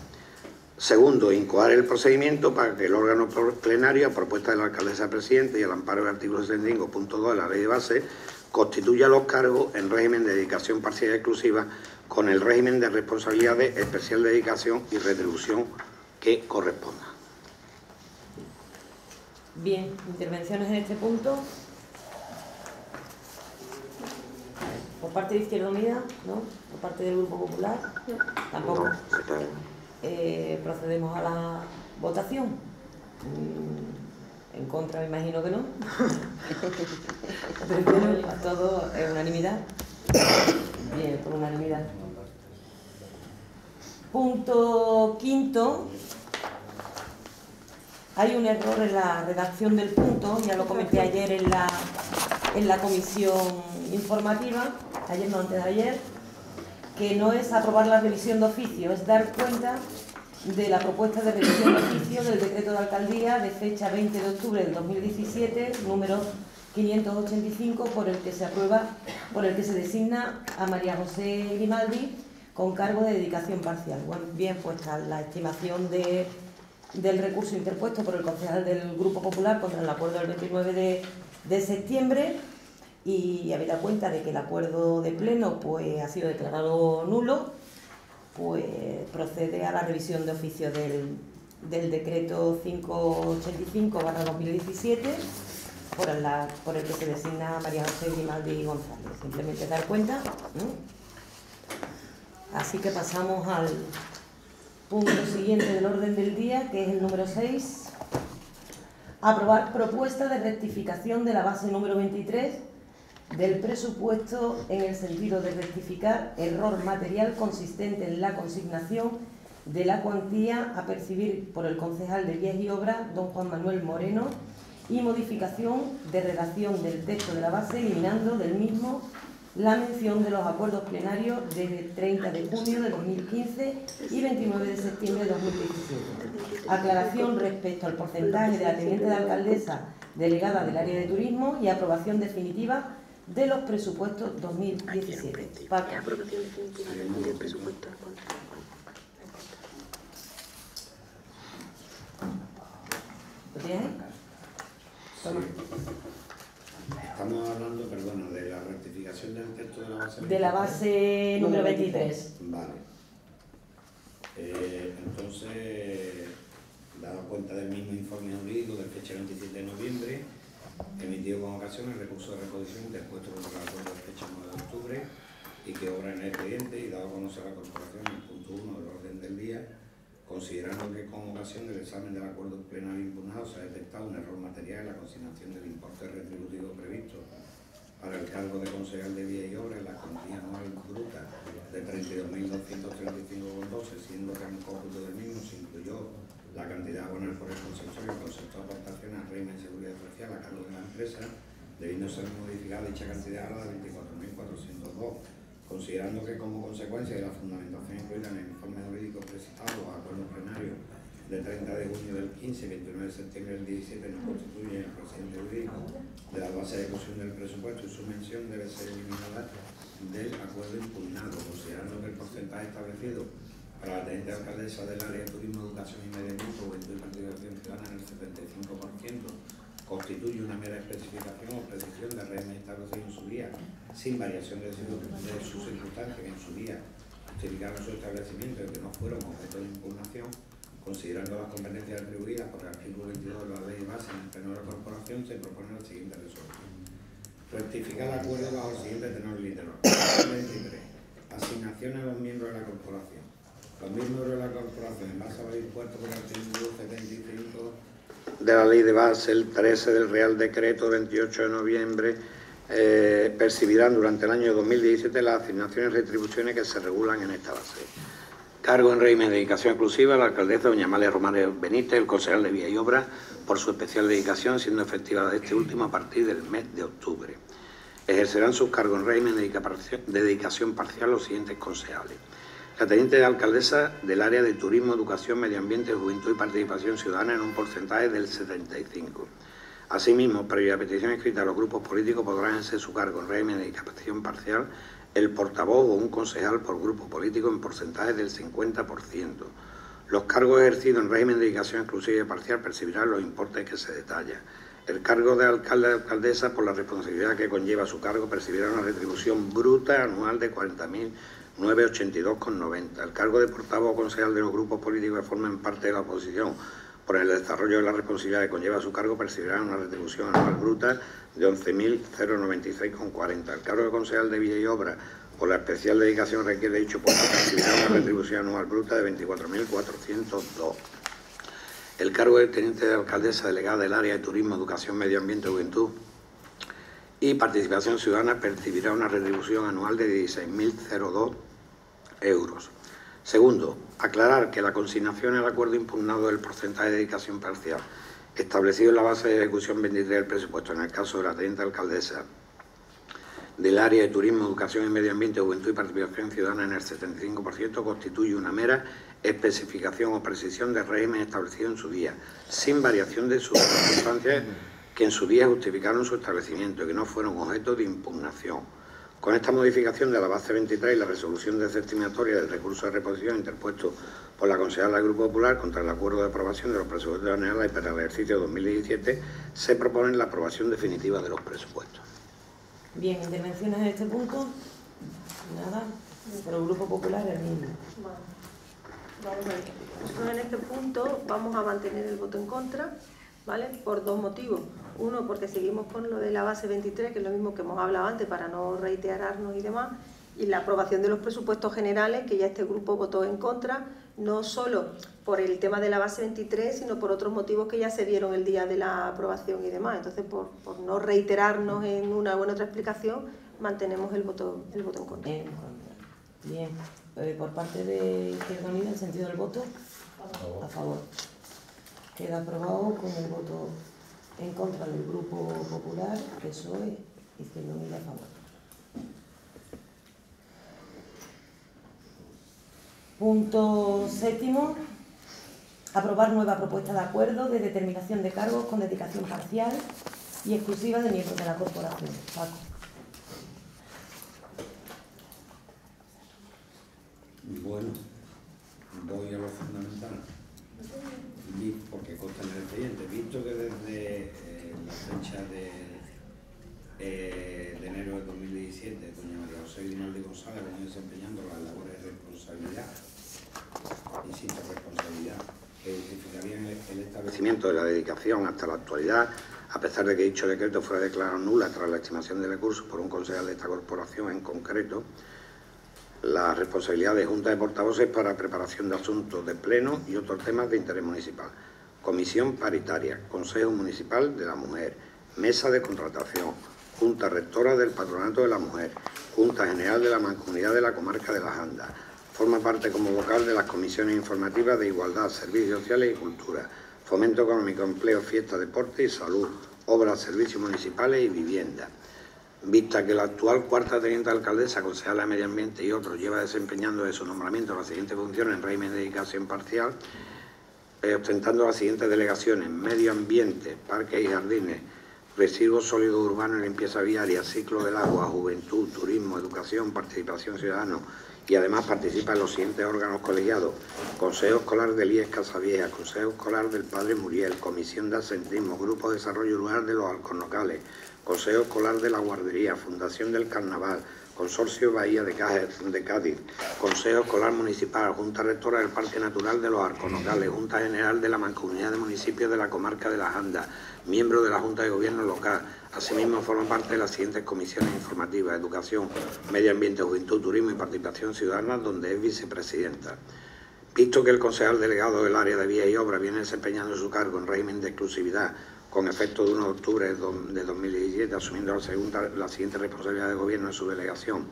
Segundo, incoar el procedimiento para que el órgano plenario, a propuesta de la alcaldesa presidente y al amparo del artículo 75.2 de la Ley de Base, constituya los cargos en régimen de dedicación parcial y exclusiva con el régimen de responsabilidades, especial dedicación y retribución que corresponda. Bien, intervenciones en este punto. Por parte de Izquierda Unida, ¿no? Por parte del Grupo Popular, tampoco. Procedemos a la votación. En contra, me imagino que no. Prefiero a todos en unanimidad. Bien, por unanimidad. Punto quinto. Hay un error en la redacción del punto, ya lo comenté ayer en la comisión informativa, ayer no, antes de ayer, que no es aprobar la revisión de oficio, es dar cuenta de la propuesta de revisión de oficio del decreto de alcaldía de fecha 20 de octubre del 2017, número 585, por el que se designa a María José Grimaldi con cargo de dedicación parcial. Bueno, bien puesta la estimación del recurso interpuesto por el concejal del Grupo Popular contra el acuerdo del 29 de septiembre, y habida cuenta de que el acuerdo de pleno pues ha sido declarado nulo, pues procede a la revisión de oficio del decreto 585/2017 por el que se designa a María José Grimaldi González. Simplemente dar cuenta. Así que pasamos al punto siguiente del orden del día, que es el número 6. Aprobar propuesta de rectificación de la base número 23 del presupuesto en el sentido de rectificar error material consistente en la consignación de la cuantía a percibir por el concejal de Vías y Obras, don Juan Manuel Moreno, y modificación de redacción del texto de la base, eliminando del mismo la mención de los acuerdos plenarios de 30 de junio de 2015 y 29 de septiembre de 2017. Aclaración respecto al porcentaje de la teniente de alcaldesa delegada del área de turismo y aprobación definitiva de los presupuestos 2017. Aprobación definitiva del presupuesto. ¿Lo tienes ahí? Toma. Estamos hablando, perdona, de la rectificación del texto de la base. De la base número 23. Vale. Entonces, dado cuenta del mismo informe jurídico del fecha 27 de noviembre, emitido con ocasión el recurso de reposición interpuesto contra el acuerdo de fecha 9 de octubre y que obra en el expediente, y dado a conocer a la corporación en el punto 1 del orden del día, considerando que con ocasión del examen del acuerdo plenario impugnado se ha detectado un error material en la consignación del importe retributivo previsto para el cargo de concejal de Vías y Obras en la cuantía anual bruta de 32.235,12, siendo que en el cómputo del mismo se incluyó la cantidad a abonar por el concesionario y concepto de aportación al régimen de seguridad social a cargo de la empresa, debiendo ser modificada dicha cantidad a la de 24.402, considerando que como consecuencia de la fundamentación incluida en el informe jurídico precitado, los acuerdos plenarios de 30 de junio del 15 y 29 de septiembre del 17 no constituyen el presente jurídico de la base de ejecución del presupuesto, y su mención debe ser eliminada del acuerdo impugnado, considerando que el porcentaje establecido para la teniente alcaldesa del área de turismo, educación y medio ambiente, juventud y participación ciudadana en el 75%, constituye una mera especificación o precisión del régimen establecido en su día, sin variación de sus circunstancias que en su día justificaron su establecimiento y que no fueron objeto de impugnación, considerando las competencias atribuidas por el artículo 22 de la ley base en el pleno de la corporación, se propone la siguiente resolución. Rectificar el acuerdo bajo el siguiente tenor literal. 23. Asignaciones a los miembros de la corporación. Los miembros de la corporación, en base a los impuestos por el artículo 75 de la ley de base, el 13 del Real Decreto 28 de noviembre, percibirán durante el año 2017 las asignaciones y retribuciones que se regulan en esta base. Cargo en régimen de dedicación exclusiva a la alcaldesa doña Amalia Román Benítez, el concejal de Vías y Obras, por su especial dedicación, siendo efectiva de este último a partir del mes de octubre. Ejercerán sus cargos en régimen de dedicación parcial los siguientes concejales: la teniente de alcaldesa del área de turismo, educación, medio ambiente, juventud y participación ciudadana en un porcentaje del 75%. Asimismo, previa petición escrita a los grupos políticos, podrán ejercer su cargo en régimen de dedicación parcial el portavoz o un concejal por grupo político en porcentaje del 50%. Los cargos ejercidos en régimen de dedicación exclusiva y parcial percibirán los importes que se detallan. El cargo de alcalde o alcaldesa, por la responsabilidad que conlleva su cargo, percibirá una retribución bruta anual de 40.982,90. El cargo de portavoz o concejal de los grupos políticos que formen parte de la oposición, por el desarrollo de la responsabilidad que conlleva su cargo, percibirá una retribución anual bruta de 11.096,40. El cargo de concejal de Vías y Obras, por la especial dedicación que requiere dicho puesto, percibirá una retribución anual bruta de 24.402. El cargo de teniente de alcaldesa delegada del área de Turismo, Educación, Medio Ambiente, Juventud y Participación Ciudadana percibirá una retribución anual de 16.002 euros. Segundo, aclarar que la consignación al acuerdo impugnado del porcentaje de dedicación parcial establecido en la base de ejecución 23 del presupuesto en el caso de la teniente alcaldesa del área de Turismo, Educación y Medio Ambiente, Juventud y Participación Ciudadana en el 75% constituye una mera especificación o precisión del régimen establecido en su día, sin variación de sus circunstancias que en su día justificaron su establecimiento y que no fueron objeto de impugnación. Con esta modificación de la base 23 y la resolución desestimatoria del recurso de reposición interpuesto por la concejala del Grupo Popular contra el acuerdo de aprobación de los presupuestos generales para el ejercicio 2017, se propone la aprobación definitiva de los presupuestos. Bien, intervenciones en este punto. Nada. Pero el Grupo Popular es el mismo. Vamos a ver. Nosotros en este punto vamos a mantener el voto en contra, ¿vale? Por dos motivos. Uno, porque seguimos con lo de la base 23, que es lo mismo que hemos hablado antes, para no reiterarnos y demás. Y la aprobación de los presupuestos generales, que ya este grupo votó en contra, no solo por el tema de la base 23, sino por otros motivos que ya se dieron el día de la aprobación y demás. Entonces, por no reiterarnos en una u otra explicación, mantenemos el voto en contra. Bien. Por parte de Izquierda Unida, ¿el sentido del voto? A favor. Queda aprobado con el voto en contra del Grupo Popular, PSOE, Izquierda Unida a favor. Punto séptimo. Aprobar nueva propuesta de acuerdo de determinación de cargos con dedicación parcial y exclusiva de miembros de la corporación. Paco. Bueno, voy a lo fundamental, porque consta en el expediente. Visto que desde la fecha de enero de 2017, doña María José Grimaldi González venía desempeñando las labores de responsabilidad, insisto, responsabilidad, que justificarían el establecimiento de la dedicación hasta la actualidad, a pesar de que dicho decreto fuera declarado nula tras la estimación de recursos por un concejal de esta corporación en concreto, la responsabilidad de Junta de Portavoces para preparación de asuntos de pleno y otros temas de interés municipal, Comisión Paritaria, Consejo Municipal de la Mujer, Mesa de Contratación, Junta Rectora del Patronato de la Mujer, Junta General de la Mancomunidad de la Comarca de las Andas. Forma parte como vocal de las comisiones informativas de Igualdad, Servicios Sociales y Cultura, Fomento Económico, Empleo, Fiesta, Deporte y Salud, Obras, Servicios Municipales y Vivienda. Vista que la actual cuarta teniente alcaldesa, concejala de Medio Ambiente y otros lleva desempeñando de su nombramiento las siguientes funciones en régimen de dedicación parcial, ostentando las siguientes delegaciones: Medio Ambiente, Parques y Jardines, Residuos Sólidos Urbanos y Limpieza Viaria, Ciclo del Agua, Juventud, Turismo, Educación, Participación Ciudadana, y además participa en los siguientes órganos colegiados: Consejo Escolar del IES Casavieja, Consejo Escolar del Padre Muriel, Comisión de Asentismo, Grupo de Desarrollo Rural de los Alcornocales, Consejo Escolar de la Guardería, Fundación del Carnaval, Consorcio Bahía de Cádiz, Consejo Escolar Municipal, Junta Rectora del Parque Natural de los Alcornocales, Junta General de la Mancomunidad de Municipios de la Comarca de las Andas, miembro de la Junta de Gobierno Local. Asimismo, forma parte de las siguientes comisiones informativas: Educación, Medio Ambiente, Juventud, Turismo y Participación Ciudadana, donde es vicepresidenta. Visto que el concejal delegado del área de vías y obras viene desempeñando su cargo en régimen de exclusividad con efecto de 1 de octubre de 2017, asumiendo la siguiente responsabilidad de gobierno en su delegación.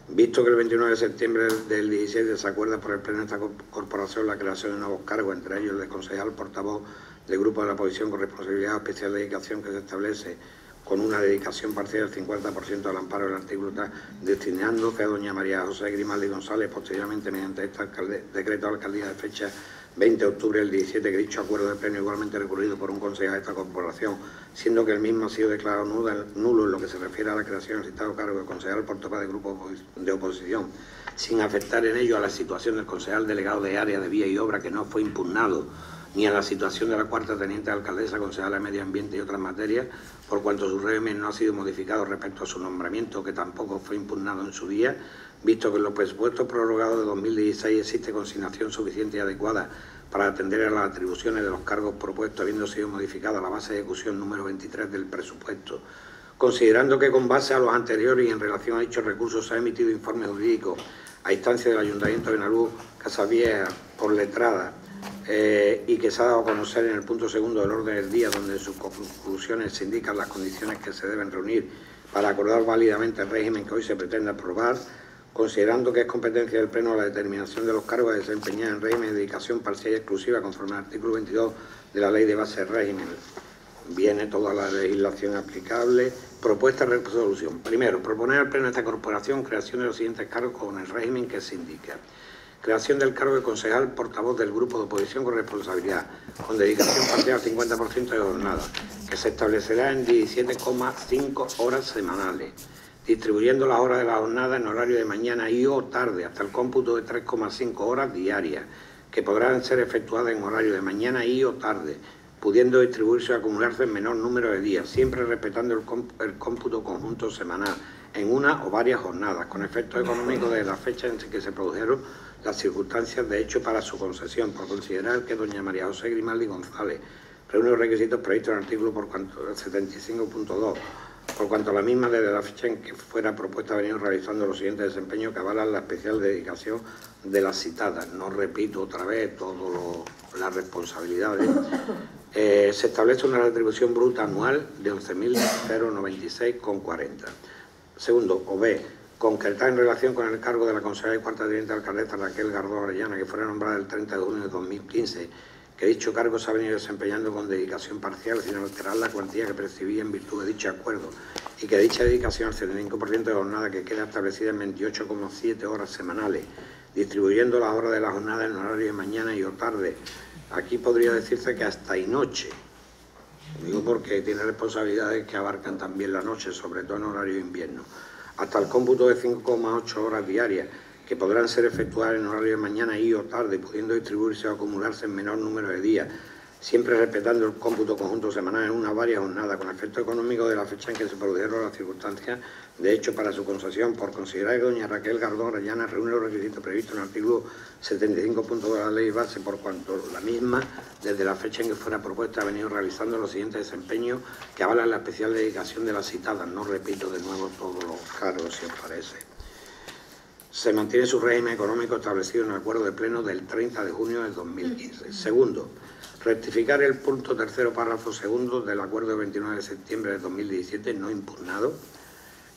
Visto que el 29 de septiembre del 17 se acuerda por el Pleno de esta corporación la creación de nuevos cargos, entre ellos el de concejal portavoz del Grupo de la Oposición con responsabilidad o especial dedicación, que se establece con una dedicación parcial del 50% al amparo del artículo destinándose a doña María José Grimaldi González, posteriormente mediante este decreto de alcaldía de fecha 20 de octubre del 17, que dicho acuerdo de pleno igualmente recurrido por un concejal de esta corporación, siendo que el mismo ha sido declarado nulo en lo que se refiere a la creación del citado cargo de concejal portavoz de grupo de oposición, sin afectar en ello a la situación del concejal delegado de área de vía y obra, que no fue impugnado, ni a la situación de la cuarta teniente alcaldesa, concejala de Medio Ambiente y otras materias, por cuanto su régimen no ha sido modificado respecto a su nombramiento, que tampoco fue impugnado en su día, visto que en los presupuestos prorrogados de 2016 existe consignación suficiente y adecuada para atender a las atribuciones de los cargos propuestos, habiendo sido modificada la base de ejecución número 23 del presupuesto. Considerando que con base a los anteriores y en relación a dichos recursos se ha emitido informe jurídico a instancia del Ayuntamiento de Benalús, Casavieja, por letrada, y que se ha dado a conocer en el punto segundo del orden del día, donde en sus conclusiones se indican las condiciones que se deben reunir para acordar válidamente el régimen que hoy se pretende aprobar, considerando que es competencia del Pleno la determinación de los cargos a desempeñar en régimen de dedicación parcial y exclusiva conforme al artículo 22 de la Ley de Base del Régimen. Viene toda la legislación aplicable. Propuesta de resolución. Primero, proponer al Pleno de esta corporación creación de los siguientes cargos con el régimen que se indica. Creación del cargo de concejal portavoz del grupo de oposición con responsabilidad, con dedicación parcial al 50% de jornada, que se establecerá en 17,5 horas semanales, distribuyendo las horas de la jornada en horario de mañana y o tarde, hasta el cómputo de 3,5 horas diarias, que podrán ser efectuadas en horario de mañana y o tarde, pudiendo distribuirse o acumularse en menor número de días, siempre respetando el cómputo conjunto semanal, en una o varias jornadas, con efectos económicos desde la fecha en que se produjeron las circunstancias de hecho para su concesión, por considerar que doña María José Grimaldi González reúne los requisitos previstos en el artículo 75.2, por cuanto la misma desde la fecha en que fuera propuesta ha venido realizando los siguientes desempeños que avalan la especial dedicación de las citadas. No repito otra vez todas las responsabilidades. Se establece una retribución bruta anual de 11.096,40. Segundo, o B, concretar en relación con el cargo de la consejera y cuarta teniente alcaldesa Raquel Gardó Orellana, que fuera nombrada el 30 de junio de 2015, que dicho cargo se ha venido desempeñando con dedicación parcial sin alterar la cuantía que percibía en virtud de dicho acuerdo, y que dicha dedicación al 75% de jornada que queda establecida en 28,7 horas semanales, distribuyendo las horas de la jornada en horario de mañana y o tarde. Aquí podría decirse que hasta y noche. Digo porque tiene responsabilidades que abarcan también la noche, sobre todo en horario de invierno. Hasta el cómputo de 5,8 horas diarias, que podrán ser efectuadas en horario de mañana y o tarde, pudiendo distribuirse o acumularse en menor número de días, siempre respetando el cómputo conjunto semanal en una varia jornada, con efecto económico de la fecha en que se produjeron las circunstancias de hecho para su concesión, por considerar que doña Raquel Gardó Orellana reúne los requisitos previstos en el artículo 75.2 de la Ley Base, por cuanto la misma, desde la fecha en que fuera propuesta, ha venido realizando los siguientes desempeños que avalan la especial dedicación de las citadas. No repito de nuevo todos los cargos, si os parece. Se mantiene su régimen económico establecido en el acuerdo de pleno del 30 de junio de 2015. Segundo, rectificar el punto tercero, párrafo segundo del acuerdo del 29 de septiembre de 2017 no impugnado,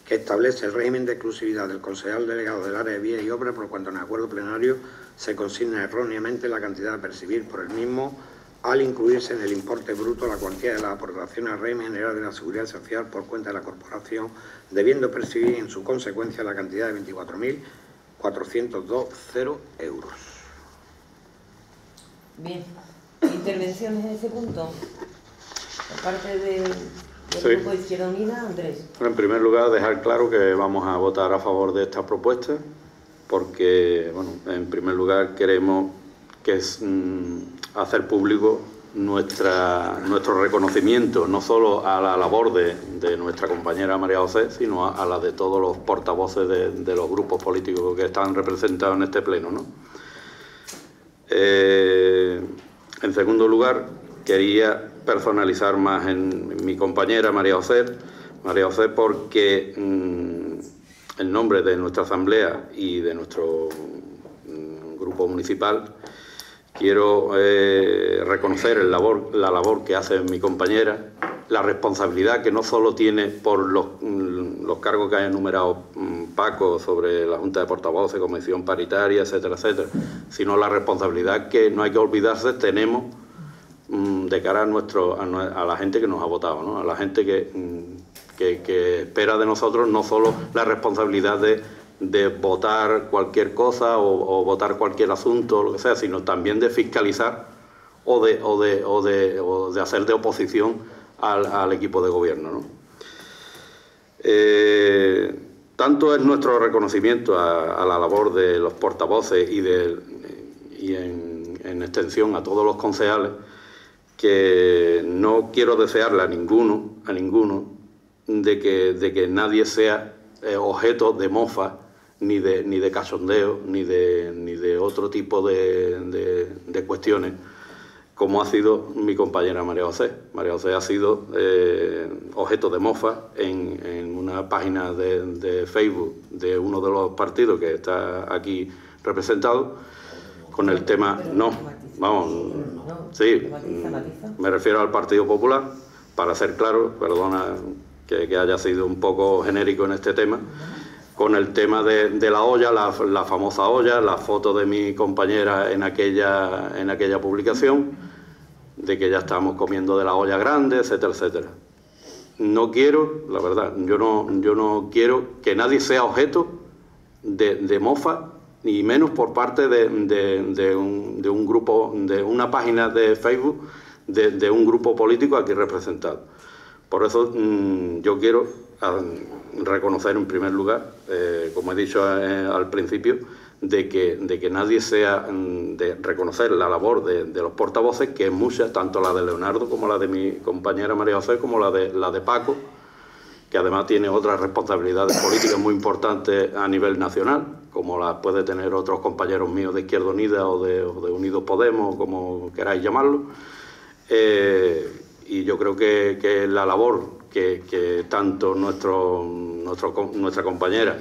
que establece el régimen de exclusividad del concejal delegado del área de vías y obras, por cuanto en el acuerdo plenario se consigna erróneamente la cantidad a percibir por el mismo, al incluirse en el importe bruto la cuantía de las aportaciones al régimen general de la seguridad social por cuenta de la corporación, debiendo percibir en su consecuencia la cantidad de 24.402,0 euros. Bien, intervenciones en ese punto por parte del Grupo de Izquierda Unida. Andrés. Bueno, en primer lugar, dejar claro que vamos a votar a favor de esta propuesta porque, bueno, en primer lugar queremos que es hacer público nuestro reconocimiento no solo a la labor de nuestra compañera María José, sino a la de todos los portavoces de los grupos políticos que están representados en este pleno, ¿no? En segundo lugar, quería personalizar más en mi compañera María José porque en nombre de nuestra asamblea y de nuestro grupo municipal quiero reconocer la labor que hace mi compañera, la responsabilidad que no solo tiene por los cargos que ha enumerado Paco sobre la Junta de Portavoces, Comisión Paritaria, etcétera, etcétera, sino la responsabilidad que no hay que olvidarse tenemos de cara a la gente que nos ha votado, ¿no? A la gente que espera de nosotros no solo la responsabilidad de votar cualquier cosa o votar cualquier asunto o lo que sea, sino también de fiscalizar o de hacer de oposición al equipo de gobierno, ¿no? Tanto es nuestro reconocimiento a la labor de los portavoces y en extensión a todos los concejales, que no quiero desearle a ninguno de que nadie sea objeto de mofa, ni de cachondeo, ni de otro tipo de cuestiones, como ha sido mi compañera María José. María José ha sido objeto de mofa en una página de Facebook de uno de los partidos que está aquí representado, con el tema... No, vamos, sí, me refiero al Partido Popular, para ser claro, perdona que haya sido un poco genérico en este tema, con el tema de la olla, la famosa olla, la foto de mi compañera en aquella publicación, de que ya estamos comiendo de la olla grande, etcétera, etcétera. No quiero, la verdad, yo no quiero que nadie sea objeto de mofa, ni menos por parte de un grupo, de una página de Facebook, de un grupo político aquí representado. Por eso yo quiero reconocer en primer lugar, como he dicho al principio, de que nadie sea de reconocer la labor de los portavoces, que es mucha, tanto la de Leonardo como la de mi compañera María José, como la de Paco, que además tiene otras responsabilidades políticas muy importantes a nivel nacional, como las puede tener otros compañeros míos de Izquierda Unida o de Unidos Podemos, como queráis llamarlo. Y yo creo que la labor que tanto nuestra compañera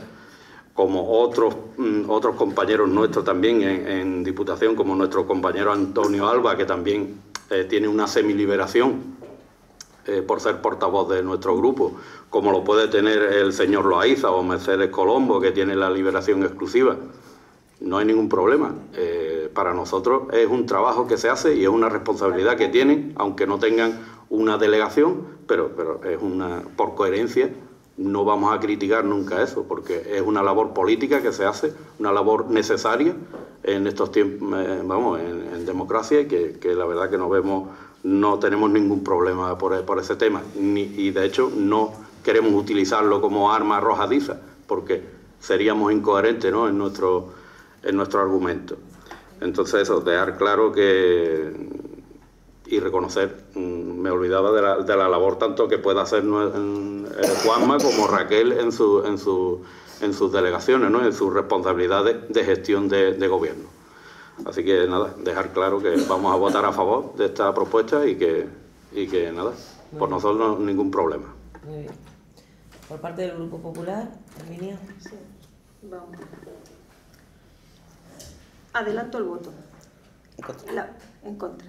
como otros compañeros nuestros también en Diputación, como nuestro compañero Antonio Alba, que también tiene una semiliberación por ser portavoz de nuestro grupo, como lo puede tener el señor Loaiza o Mercedes Colombo, que tiene la liberación exclusiva. No hay ningún problema. Para nosotros es un trabajo que se hace y es una responsabilidad que tienen, aunque no tengan una delegación, pero es por coherencia. No vamos a criticar nunca eso, porque es una labor política que se hace, una labor necesaria en estos tiempos, en democracia, y que la verdad que no tenemos ningún problema por ese tema, y de hecho no queremos utilizarlo como arma arrojadiza, porque seríamos incoherentes, ¿no?, en nuestro argumento. Entonces eso, dejar claro y reconocer, me olvidaba de la labor tanto que pueda hacer Juanma como Raquel en sus delegaciones, ¿no?, en sus responsabilidades de gestión de gobierno. Así que nada, dejar claro que vamos a votar a favor de esta propuesta y que nada, por nosotros ningún problema. Muy bien. Por parte del Grupo Popular, Herminia. Sí, vamos. Adelanto el voto. En contra,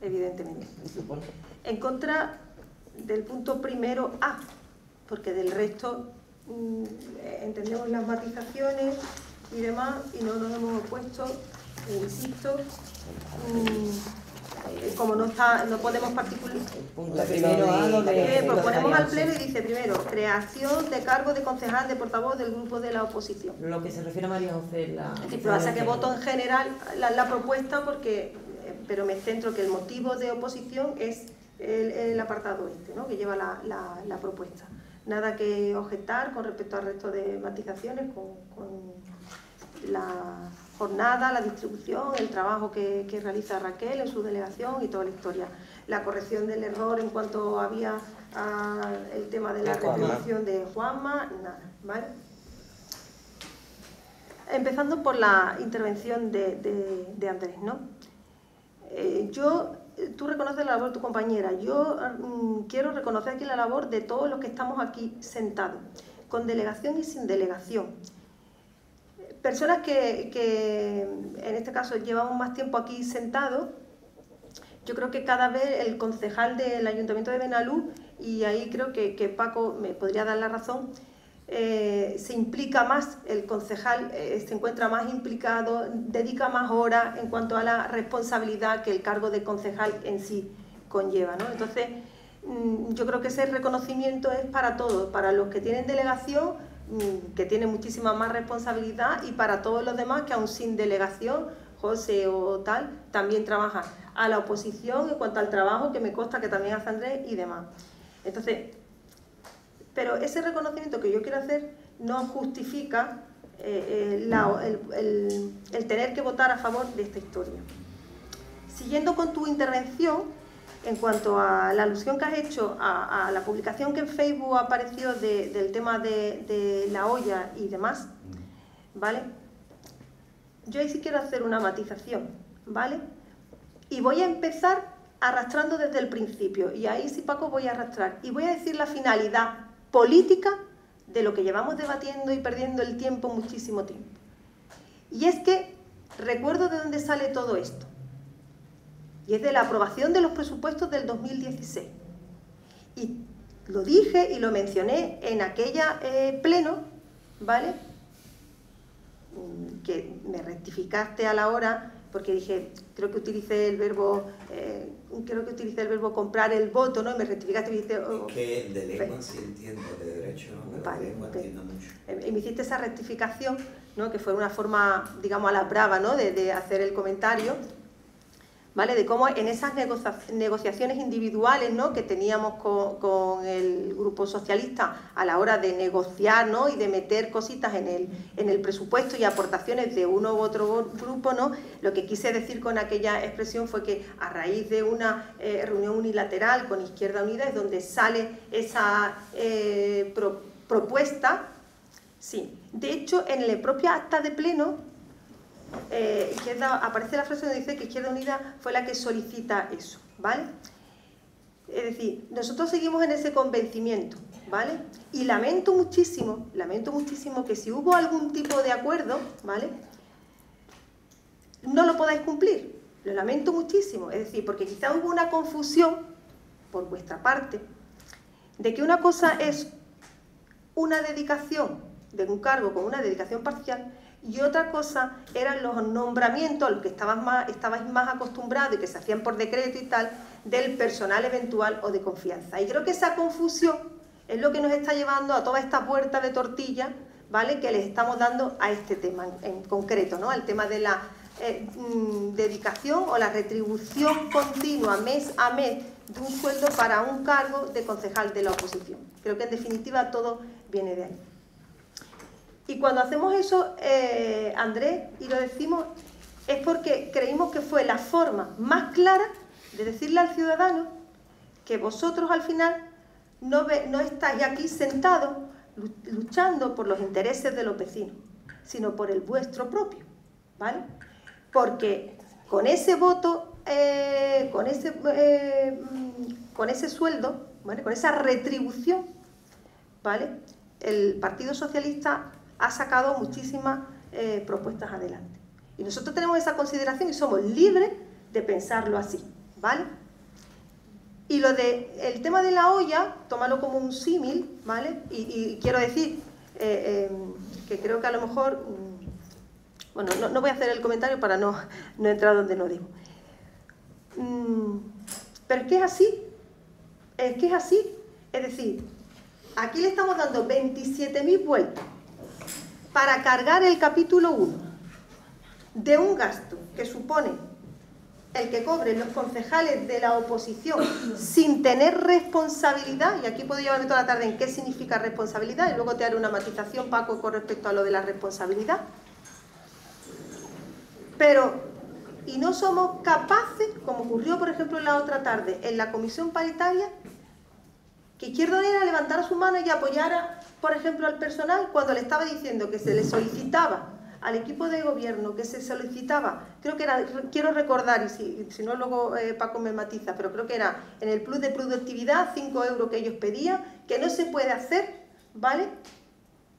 evidentemente. En contra del punto primero A, porque del resto entendemos las matizaciones y demás, y no nos hemos opuesto, insisto, como no podemos particularizar, proponemos al Pleno y dice primero, creación de cargo de concejal de portavoz del grupo de la oposición. Lo que se refiere a María José, pasa que voto en general la propuesta, pero me centro que el motivo de oposición es el apartado este, ¿no?, que lleva la propuesta. Nada que objetar con respecto al resto de matizaciones, con la jornada, la distribución, el trabajo que realiza Raquel en su delegación y toda la historia. La corrección del error en cuanto había el tema de la retribución de Juanma, nada, ¿vale? Empezando por la intervención de Andrés, ¿no? Tú reconoces la labor de tu compañera, yo quiero reconocer aquí la labor de todos los que estamos aquí sentados, con delegación y sin delegación. Personas que en este caso llevamos más tiempo aquí sentados. Yo creo que cada vez el concejal del Ayuntamiento de Benalús, y ahí creo que Paco me podría dar la razón, se implica más, el concejal se encuentra más implicado, dedica más horas en cuanto a la responsabilidad que el cargo de concejal en sí conlleva, ¿no? Entonces, yo creo que ese reconocimiento es para todos, para los que tienen delegación, que tienen muchísima más responsabilidad, y para todos los demás que aún sin delegación, José o tal, también trabajan a la oposición en cuanto al trabajo que me consta que también hace Andrés y demás. Entonces, pero ese reconocimiento que yo quiero hacer no justifica el tener que votar a favor de esta historia. Siguiendo con tu intervención, en cuanto a la alusión que has hecho a la publicación que en Facebook apareció del tema de la olla y demás, ¿vale? Yo ahí sí quiero hacer una matización, ¿vale? Y voy a empezar arrastrando desde el principio, y ahí sí, Paco, voy a arrastrar. Y voy a decir la finalidad política de lo que llevamos debatiendo y perdiendo el tiempo muchísimo tiempo. Y es que recuerdo de dónde sale todo esto. y es de la aprobación de los presupuestos del 2016. Y lo dije y lo mencioné en aquella pleno, ¿vale? Que me rectificaste a la hora, porque dije, creo que utilicé el verbo comprar el voto, ¿no? Y me rectificaste y me dijiste... Es que de lengua sí entiendo, de derecho no, pero vale, de lengua entiendo mucho. Y me hiciste esa rectificación, ¿no? Que fue una forma, digamos, a la brava, ¿no? De hacer el comentario, ¿vale? De cómo en esas negociaciones individuales, ¿no? Que teníamos con el Grupo Socialista a la hora de negociar, ¿no? Y de meter cositas en el presupuesto y aportaciones de uno u otro grupo, ¿no? Lo que quise decir con aquella expresión fue que a raíz de una reunión unilateral con Izquierda Unida es donde sale esa propuesta. Sí, de hecho en el propio acta de pleno aparece la frase donde dice que Izquierda Unida fue la que solicita eso, ¿vale? Es decir, nosotros seguimos en ese convencimiento, ¿vale? Y lamento muchísimo que si hubo algún tipo de acuerdo, ¿vale? No lo podáis cumplir, lo lamento muchísimo, es decir, porque quizá hubo una confusión por vuestra parte de que una cosa es una dedicación de un cargo con una dedicación parcial y otra cosa eran los nombramientos a los que estabais más acostumbrados y que se hacían por decreto y tal, del personal eventual o de confianza. Y creo que esa confusión es lo que nos está llevando a toda esta puerta de tortilla, ¿vale? Que les estamos dando a este tema en concreto, ¿no? Al tema de la dedicación o la retribución continua mes a mes de un sueldo para un cargo de concejal de la oposición. Creo que en definitiva todo viene de ahí. Y cuando hacemos eso, Andrés, y lo decimos, es porque creímos que fue la forma más clara de decirle al ciudadano que vosotros al final no estáis aquí sentados luchando por los intereses de los vecinos, sino por el vuestro propio, ¿vale? Porque con ese voto, con ese sueldo, ¿vale? Con esa retribución, ¿vale? El Partido Socialista ha sacado muchísimas propuestas adelante. Y nosotros tenemos esa consideración y somos libres de pensarlo así, ¿vale? Y lo el tema de la olla, tómalo como un símil, ¿vale? Y quiero decir que creo que a lo mejor... Bueno, no voy a hacer el comentario para no entrar donde no digo. Pero es que es así. Es que es así. Es decir, aquí le estamos dando 27.000 vueltas para cargar el capítulo 1 de un gasto que supone el que cobren los concejales de la oposición sin tener responsabilidad, y aquí puedo llevarme toda la tarde en qué significa responsabilidad, y luego te haré una matización, Paco, con respecto a lo de la responsabilidad. Pero, y no somos capaces, como ocurrió por ejemplo la otra tarde en la comisión paritaria, que Izquierda Unida levantara su mano y apoyara, por ejemplo, al personal cuando le estaba diciendo que se le solicitaba al equipo de gobierno, que se solicitaba, creo que era, quiero recordar, y si no luego Paco me matiza, pero creo que era en el plus de productividad, 5 euros que ellos pedían, que no se puede hacer, ¿vale?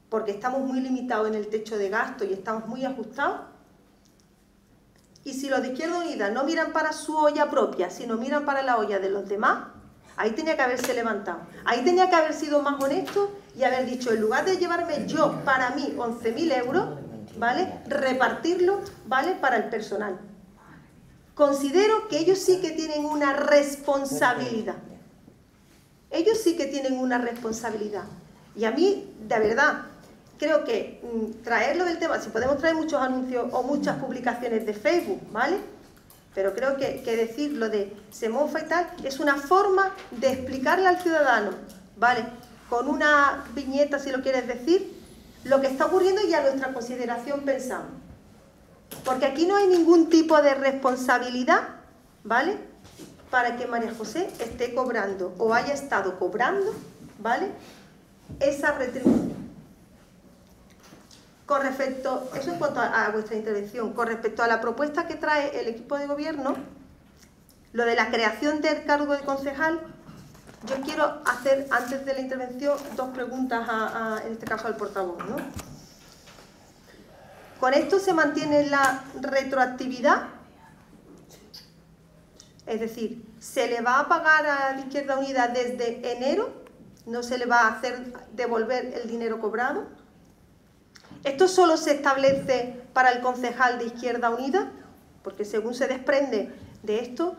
Porque estamos muy limitados en el techo de gasto y estamos muy ajustados. Y si los de Izquierda Unida no miran para su olla propia, sino miran para la olla de los demás, ahí tenía que haberse levantado. Ahí tenía que haber sido más honesto y haber dicho, en lugar de llevarme yo, para mí, 11.000 euros, ¿vale? Repartirlo, ¿vale? Para el personal. Considero que ellos sí que tienen una responsabilidad. Ellos sí que tienen una responsabilidad. Y a mí, de verdad, creo que traerlo del tema, si podemos traer muchos anuncios o muchas publicaciones de Facebook, ¿vale? Pero creo que decir lo de se mofa y tal es una forma de explicarle al ciudadano, ¿vale? Con una viñeta, si lo quieres decir, lo que está ocurriendo y a nuestra consideración pensamos. Porque aquí no hay ningún tipo de responsabilidad, ¿vale? Para que María José esté cobrando o haya estado cobrando, ¿vale? Esa retribución. Con respecto, eso en cuanto a vuestra intervención, con respecto a la propuesta que trae el equipo de gobierno, lo de la creación del cargo de concejal, yo quiero hacer, antes de la intervención, dos preguntas, en este caso al portavoz, ¿no? ¿Con esto se mantiene la retroactividad? Es decir, se le va a pagar a Izquierda Unida desde enero, no se le va a hacer devolver el dinero cobrado. Esto solo se establece para el concejal de Izquierda Unida, porque según se desprende de esto,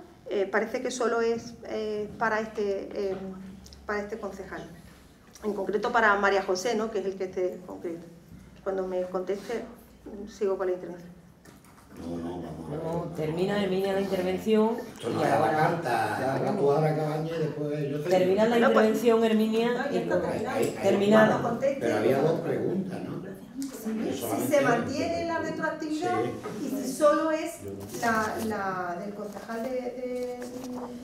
parece que solo es para este concejal. En concreto para María José, ¿no?, que es el que esté concreto. Cuando me conteste, sigo con la intervención. No, termina Herminia la intervención. Esto no era la carta, habla tú ahora, Cabaña, y después yo... Termina la intervención, Herminia, y luego terminada. Pero había dos preguntas, ¿no? Si se mantiene la retroactividad y si solo es la del concejal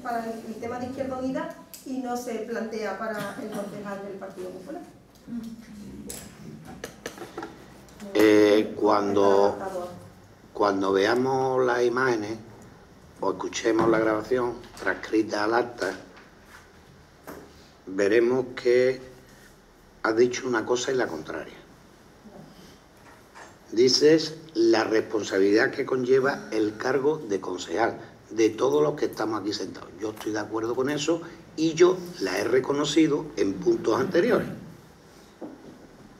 para el tema de Izquierda Unida y no se plantea para el concejal del Partido Popular. Cuando veamos las imágenes o escuchemos la grabación transcrita al acta, veremos que has dicho una cosa y la contraria. Dices la responsabilidad que conlleva el cargo de concejal, de todos los que estamos aquí sentados. Yo estoy de acuerdo con eso y yo la he reconocido en puntos anteriores.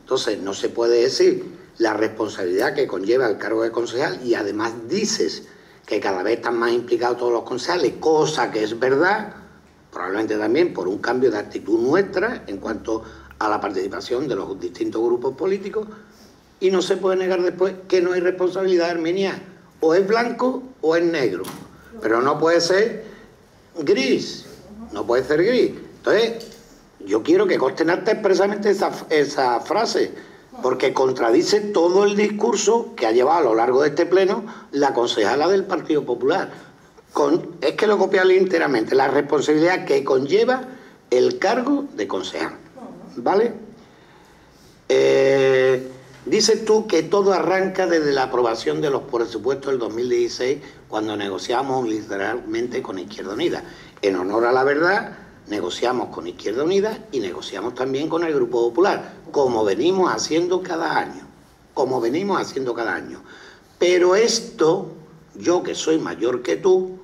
Entonces, no se puede decir la responsabilidad que conlleva el cargo de concejal y además dices que cada vez están más implicados todos los concejales, cosa que es verdad, probablemente también por un cambio de actitud nuestra en cuanto a la participación de los distintos grupos políticos, y no se puede negar después que no hay responsabilidad, Herminia. O es blanco o es negro, pero no puede ser gris, no puede ser gris. Entonces, yo quiero que conste en acta expresamente esa frase, porque contradice todo el discurso que ha llevado a lo largo de este pleno la concejala del Partido Popular. Es que lo copiarle enteramente, la responsabilidad que conlleva el cargo de concejal, ¿vale? Dices tú que todo arranca desde la aprobación de los presupuestos del 2016, cuando negociamos literalmente con Izquierda Unida. En honor a la verdad, negociamos con Izquierda Unida y negociamos también con el Grupo Popular, como venimos haciendo cada año. Pero esto, yo que soy mayor que tú,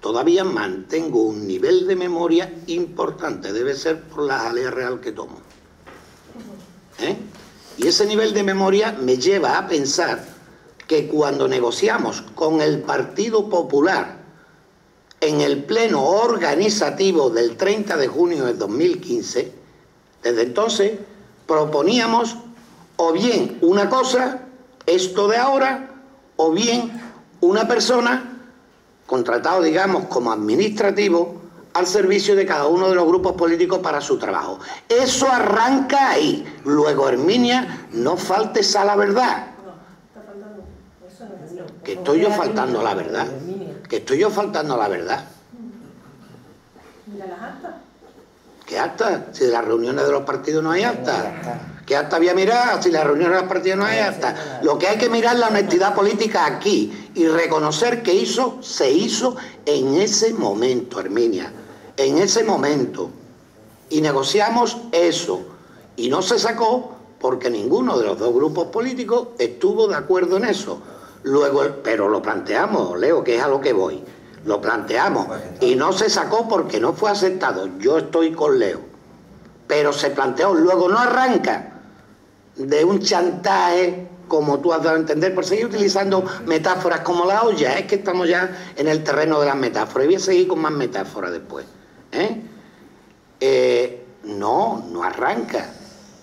todavía mantengo un nivel de memoria importante, debe ser por la jalea real que tomo. Y ese nivel de memoria me lleva a pensar que cuando negociamos con el Partido Popular en el pleno organizativo del 30 de junio de 2015, desde entonces proponíamos o bien una cosa, esto de ahora, o bien una persona contratado, digamos, como administrativo al servicio de cada uno de los grupos políticos para su trabajo. Eso arranca ahí. Luego, Herminia, no faltes a la verdad. Que estoy yo faltando a la verdad. Mira las actas. ¿Qué acta? Si de las reuniones de los partidos no hay acta. ¿Qué acta voy a mirar si las reuniones de los partidos no hay acta? Lo que hay que mirar es la honestidad política aquí y reconocer que se hizo en ese momento, Herminia, en ese momento. Y negociamos eso. Y no se sacó porque ninguno de los dos grupos políticos estuvo de acuerdo en eso. Luego, pero lo planteamos, Leo, que es a lo que voy. Lo planteamos y no se sacó porque no fue aceptado. Yo estoy con Leo. Pero se planteó, luego no arranca de un chantaje, como tú has dado a entender, por seguir utilizando metáforas como la olla. Es que estamos ya en el terreno de las metáforas. Y voy a seguir con más metáforas después. No arranca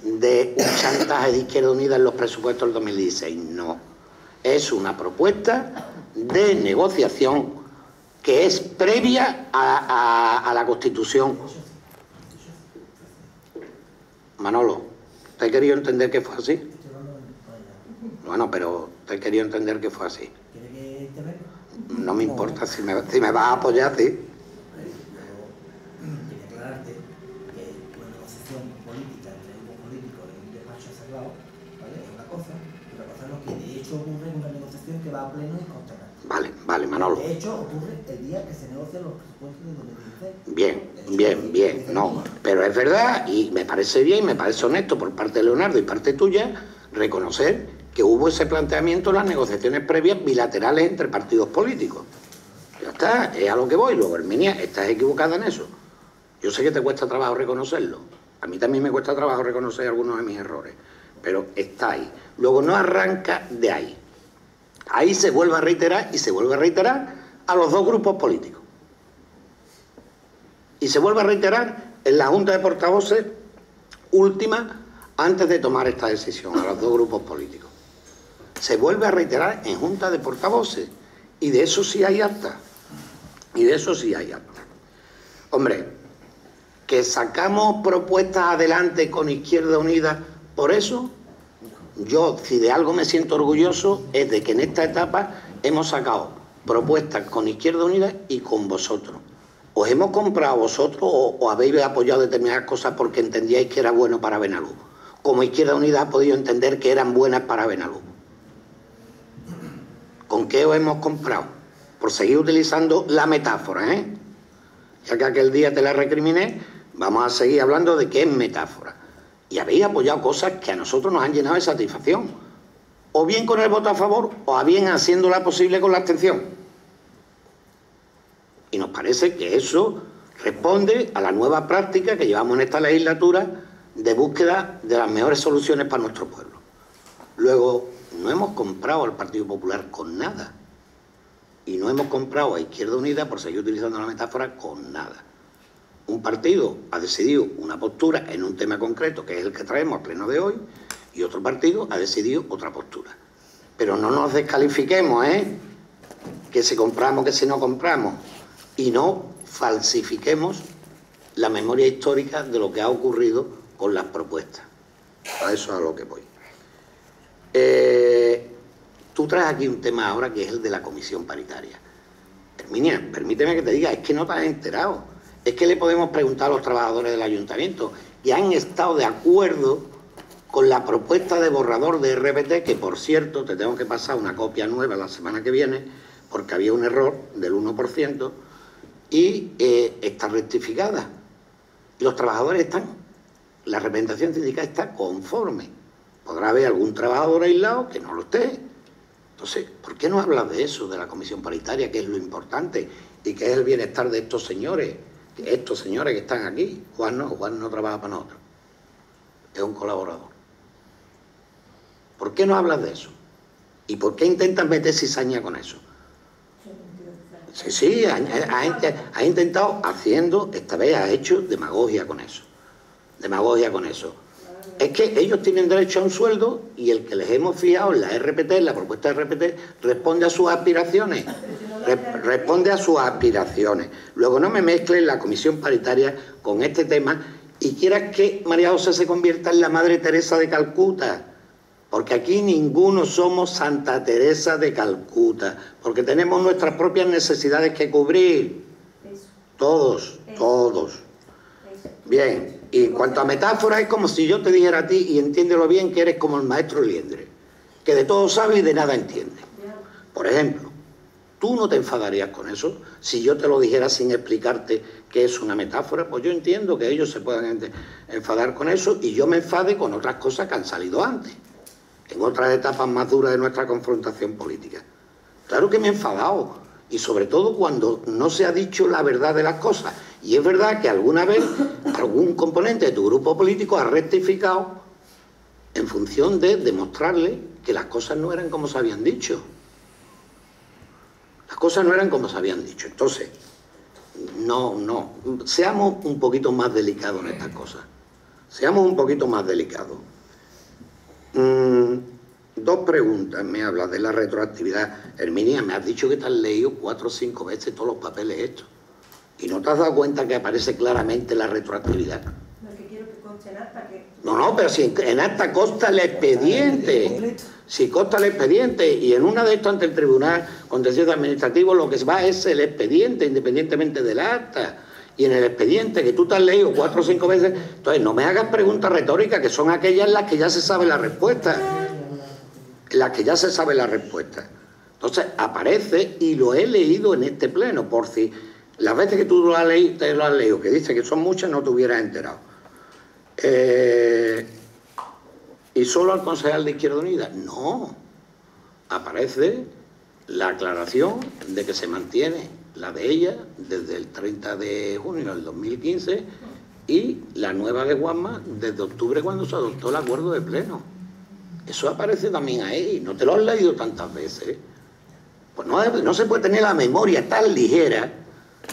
de un chantaje de Izquierda Unida en los presupuestos del 2016. No. Es una propuesta de negociación que es previa a la Constitución. Manolo, ¿te he querido entender que fue así? Bueno, pero te he querido entender que fue así. No me importa si me vas a apoyar, sí. Quería aclararte que una negociación política entre grupos políticos en un despacho cerrado, ¿vale? Es una cosa, y otra cosa es lo que de hecho ocurre en una negociación que va a pleno y consta. Vale, Manolo. De hecho, ocurre el día que se negocian los presupuestos de 2016. Bien, no. Pero es verdad, y me parece bien, me parece honesto por parte de Leonardo y parte tuya, reconocer que hubo ese planteamiento en las negociaciones previas bilaterales entre partidos políticos. Ya está, es a lo que voy. Luego, Herminia, estás equivocada en eso. Yo sé que te cuesta trabajo reconocerlo. A mí también me cuesta trabajo reconocer algunos de mis errores. Pero está ahí. Luego no arranca de ahí. Ahí se vuelve a reiterar y se vuelve a reiterar a los dos grupos políticos. Y se vuelve a reiterar en la Junta de Portavoces última antes de tomar esta decisión, a los dos grupos políticos. Se vuelve a reiterar en Junta de Portavoces. Y de eso sí hay acta. Y de eso sí hay acta. Hombre, que sacamos propuestas adelante con Izquierda Unida, por eso, yo, si de algo me siento orgulloso, es de que en esta etapa hemos sacado propuestas con Izquierda Unida y con vosotros. ¿Os hemos comprado a vosotros o habéis apoyado determinadas cosas porque entendíais que era bueno para Benalú? Como Izquierda Unida ha podido entender que eran buenas para Benalú. ¿Con qué os hemos comprado? Por seguir utilizando la metáfora, ¿eh? Ya que aquel día te la recriminé, vamos a seguir hablando de qué es metáfora. Y habéis apoyado cosas que a nosotros nos han llenado de satisfacción. O bien con el voto a favor, o bien haciéndola posible con la abstención. Y nos parece que eso responde a la nueva práctica que llevamos en esta legislatura de búsqueda de las mejores soluciones para nuestro pueblo. Luego, no hemos comprado al Partido Popular con nada. Y no hemos comprado a Izquierda Unida, por seguir utilizando la metáfora, con nada. Un partido ha decidido una postura en un tema concreto, que es el que traemos al pleno de hoy, y otro partido ha decidido otra postura. Pero no nos descalifiquemos, ¿eh? Que si compramos, que si no compramos. Y no falsifiquemos la memoria histórica de lo que ha ocurrido con las propuestas. A eso es a lo que voy. Tú traes aquí un tema ahora que es el de la comisión paritaria. Herminia, permíteme que te diga, es que no te has enterado. Es que le podemos preguntar a los trabajadores del ayuntamiento que han estado de acuerdo con la propuesta de borrador de RPT, que por cierto te tengo que pasar una copia nueva la semana que viene, porque había un error del 1% y está rectificada. Los trabajadores están, la representación sindical está conforme. Podrá haber algún trabajador aislado que no lo esté. Entonces, ¿por qué no hablas de eso, de la comisión paritaria, que es lo importante y que es el bienestar de estos señores que están aquí? Juan no trabaja para nosotros, es un colaborador. ¿Por qué no hablas de eso? ¿Y por qué intentas meter cizaña con eso? Sí, ha intentado haciendo, esta vez ha hecho demagogia con eso. Demagogia con eso. Es que ellos tienen derecho a un sueldo y el que les hemos fijado en la RPT, en la propuesta de RPT, responde a sus aspiraciones. Responde a sus aspiraciones. Luego no me mezcles la comisión paritaria con este tema y quieras que María José se convierta en la Madre Teresa de Calcuta. Porque aquí ninguno somos Santa Teresa de Calcuta. Porque tenemos nuestras propias necesidades que cubrir. Todos. Bien, y en cuanto a metáfora, es como si yo te dijera a ti, y entiéndelo bien, que eres como el maestro Liendre, que de todo sabe y de nada entiende. Por ejemplo, ¿tú no te enfadarías con eso? Si yo te lo dijera sin explicarte qué es una metáfora, pues yo entiendo que ellos se puedan enfadar con eso y yo me enfade con otras cosas que han salido antes, en otras etapas más duras de nuestra confrontación política. Claro que me he enfadado, y sobre todo cuando no se ha dicho la verdad de las cosas. Y es verdad que alguna vez algún componente de tu grupo político ha rectificado en función de demostrarle que las cosas no eran como se habían dicho. Las cosas no eran como se habían dicho. Entonces, no, seamos un poquito más delicados en estas cosas. Seamos un poquito más delicados. Dos preguntas me hablas de la retroactividad. Herminia, me has dicho que te has leído 4 o 5 veces todos los papeles estos. ¿Y no te has dado cuenta que aparece claramente la retroactividad? Lo que quiero que conste en acta que... No, pero si en acta consta el expediente. Si consta el expediente y en una de estas ante el Tribunal Contencioso Administrativo lo que va es el expediente, independientemente del acta. Y en el expediente que tú te has leído 4 o 5 veces, entonces no me hagas preguntas retóricas, que son aquellas en las que ya se sabe la respuesta. En las que ya se sabe la respuesta. Entonces aparece, y lo he leído en este pleno, por si las veces que tú lo has leído, que dice que son muchas, no te hubieras enterado. ¿Y solo al concejal de Izquierda Unida? No. Aparece la aclaración de que se mantiene la de ella desde el 30 de junio del 2015 y la nueva de Juanma desde octubre cuando se adoptó el acuerdo de pleno. Eso aparece también ahí, no te lo has leído tantas veces. Pues no se puede tener la memoria tan ligera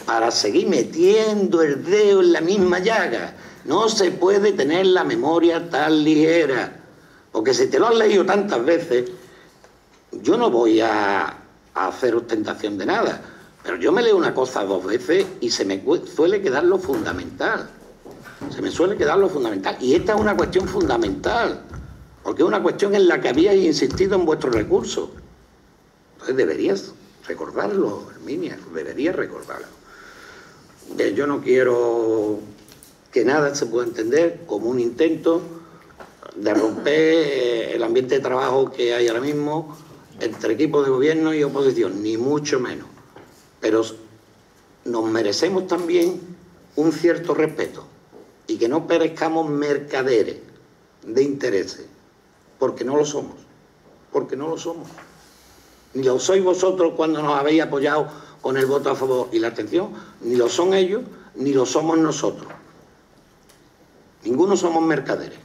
para seguir metiendo el dedo en la misma llaga. No se puede tener la memoria tan ligera, porque si te lo has leído tantas veces, yo no voy a hacer ostentación de nada, pero yo me leo una cosa 2 veces y se me suele quedar lo fundamental. Se me suele quedar lo fundamental. Y esta es una cuestión fundamental, porque es una cuestión en la que habíais insistido en vuestros recursos. Entonces deberías recordarlo, Herminia, deberías recordarlo. Yo no quiero que nada se pueda entender como un intento de romper el ambiente de trabajo que hay ahora mismo entre equipos de gobierno y oposición, ni mucho menos. Pero nos merecemos también un cierto respeto y que no perezcamos mercaderes de intereses, porque no lo somos, porque no lo somos. Ni lo sois vosotros cuando nos habéis apoyado con el voto a favor y la abstención, ni lo son ellos, ni lo somos nosotros. Ninguno somos mercaderes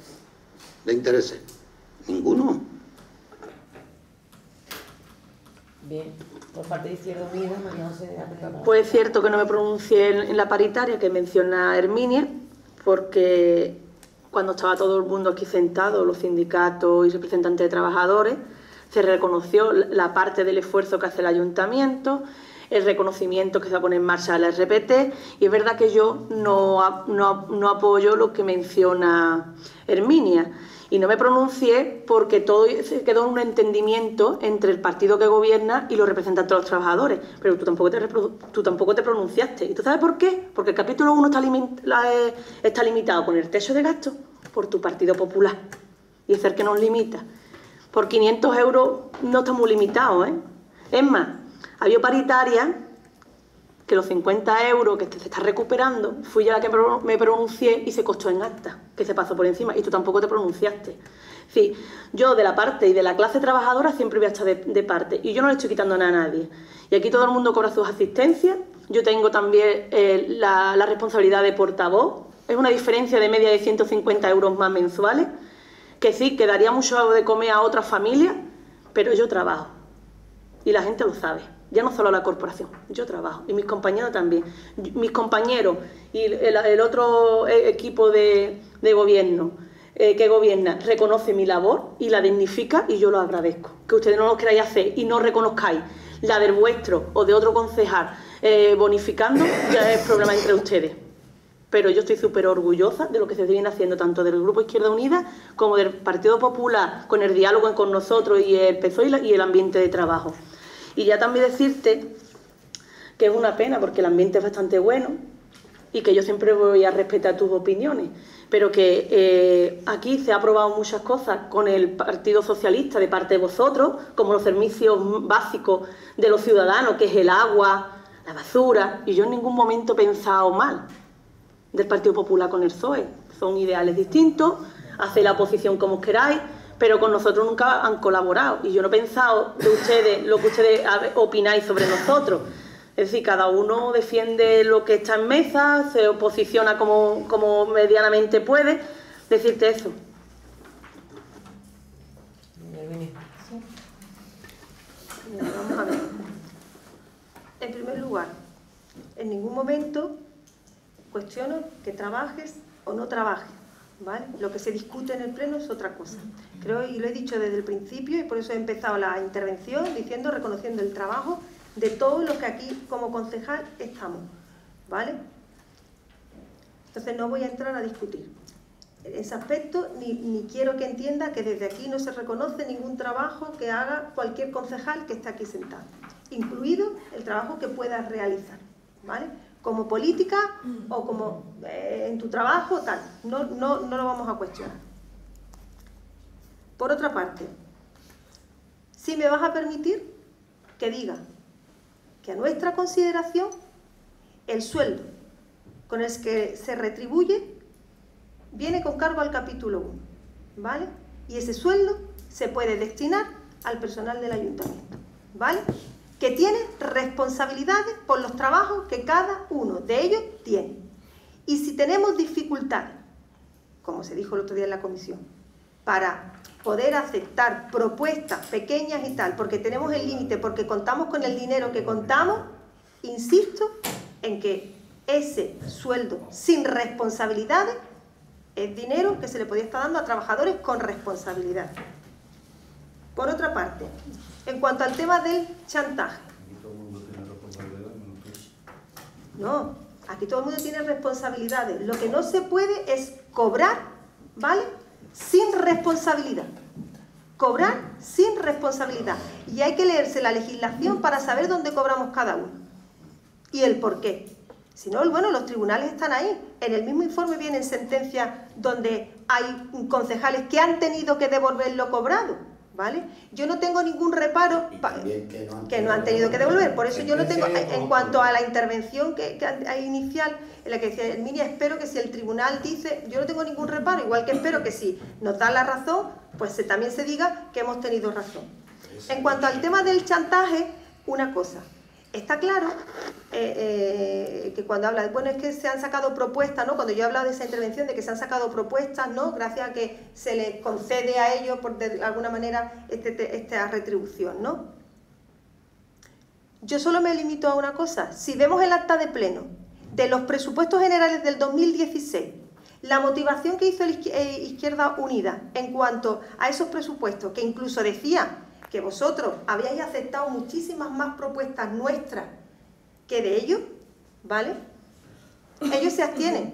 de intereses, ninguno. Bien, por parte de Izquierda Unida, María José. Pues es cierto que no me pronuncié en la paritaria que menciona Herminia, porque cuando estaba todo el mundo aquí sentado, los sindicatos y representantes de trabajadores, se reconoció la parte del esfuerzo que hace el ayuntamiento, el reconocimiento que se va a poner en marcha la RPT, y es verdad que yo no apoyo lo que menciona Herminia. Y no me pronuncié porque todo se quedó en un entendimiento entre el partido que gobierna y los representantes de los trabajadores. Pero tú tampoco te pronunciaste. ¿Y tú sabes por qué? Porque el capítulo 1 está limitado con el techo de gasto por tu Partido Popular. Y es el que nos limita. Por 500 euros no estamos limitados, ¿eh? Es más, había paritaria que los 50 euros que se está recuperando, fui yo la que me pronuncié y se costó en acta, que se pasó por encima, y tú tampoco te pronunciaste. Sí, yo de la parte y de la clase trabajadora siempre voy a estar de parte, y yo no le estoy quitando nada a nadie. Y aquí todo el mundo cobra sus asistencias, yo tengo también la responsabilidad de portavoz, es una diferencia de media de 150 euros más mensuales, que sí, que daría mucho de comer a otras familias, pero yo trabajo, y la gente lo sabe. Ya no solo la corporación, yo trabajo, y mis compañeros también. Mis compañeros y el otro equipo de gobierno que gobierna reconoce mi labor y la dignifica, y yo lo agradezco. Que ustedes no lo queráis hacer y no reconozcáis la del vuestro o de otro concejal bonificando, ya es problema entre ustedes. Pero yo estoy súper orgullosa de lo que se viene haciendo tanto del Grupo Izquierda Unida como del Partido Popular, con el diálogo con nosotros y el PSOE y el ambiente de trabajo. Y ya también decirte que es una pena porque el ambiente es bastante bueno y que yo siempre voy a respetar tus opiniones, pero que aquí se ha aprobado muchas cosas con el Partido Socialista de parte de vosotros, como los servicios básicos de los ciudadanos, que es el agua, la basura, y yo en ningún momento he pensado mal del Partido Popular con el PSOE. Son ideales distintos, hacéis la oposición como queráis, pero con nosotros nunca han colaborado, y yo no he pensado de ustedes lo que ustedes opináis sobre nosotros. Es decir, cada uno defiende lo que está en mesa, se posiciona como medianamente puede. Decirte eso. Vamos a ver. En primer lugar, en ningún momento cuestiono que trabajes o no trabajes, ¿vale? Lo que se discute en el pleno es otra cosa. Creo, y lo he dicho desde el principio, y por eso he empezado la intervención diciendo, reconociendo el trabajo de todos los que aquí como concejal estamos, ¿vale? Entonces no voy a entrar a discutir en ese aspecto, ni quiero que entienda que desde aquí no se reconoce ningún trabajo que haga cualquier concejal que está aquí sentado, incluido el trabajo que puedas realizar, ¿vale? Como política o como en tu trabajo, tal. No lo vamos a cuestionar. Por otra parte, si me vas a permitir que diga que a nuestra consideración el sueldo con el que se retribuye viene con cargo al capítulo 1, ¿vale? Y ese sueldo se puede destinar al personal del ayuntamiento, ¿vale? que tiene responsabilidades por los trabajos que cada uno de ellos tiene. Y si tenemos dificultades, como se dijo el otro día en la comisión, para poder aceptar propuestas pequeñas y tal, porque tenemos el límite, porque contamos con el dinero que contamos, insisto en que ese sueldo sin responsabilidades es dinero que se le podía estar dando a trabajadores con responsabilidad. Por otra parte, en cuanto al tema del chantaje. No, aquí todo el mundo tiene responsabilidades. Lo que no se puede es cobrar, ¿vale?, sin responsabilidad. Cobrar sin responsabilidad. Y hay que leerse la legislación para saber dónde cobramos cada uno. Y el por qué. Si no, bueno, los tribunales están ahí. En el mismo informe vienen sentencias donde hay concejales que han tenido que devolver lo cobrado, ¿vale? Yo no tengo ningún reparo que no han tenido que devolver. Por eso yo no tengo, en cuanto a la intervención que hay inicial, en la que decía Herminia, espero que si el tribunal dice, yo no tengo ningún reparo, igual que espero que si nos da la razón, pues también se diga que hemos tenido razón. En cuanto al tema del chantaje, una cosa. Está claro que cuando habla de, bueno, es que se han sacado propuestas, ¿no? Cuando yo he hablado de esa intervención, de que se han sacado propuestas, ¿no?, gracias a que se les concede a ellos, por de alguna manera, esta retribución, ¿no? Yo solo me limito a una cosa. Si vemos el acta de pleno de los presupuestos generales del 2016, la motivación que hizo Izquierda Unida en cuanto a esos presupuestos, que incluso decía que vosotros habíais aceptado muchísimas más propuestas nuestras que de ellos, ¿vale? Ellos se abstienen.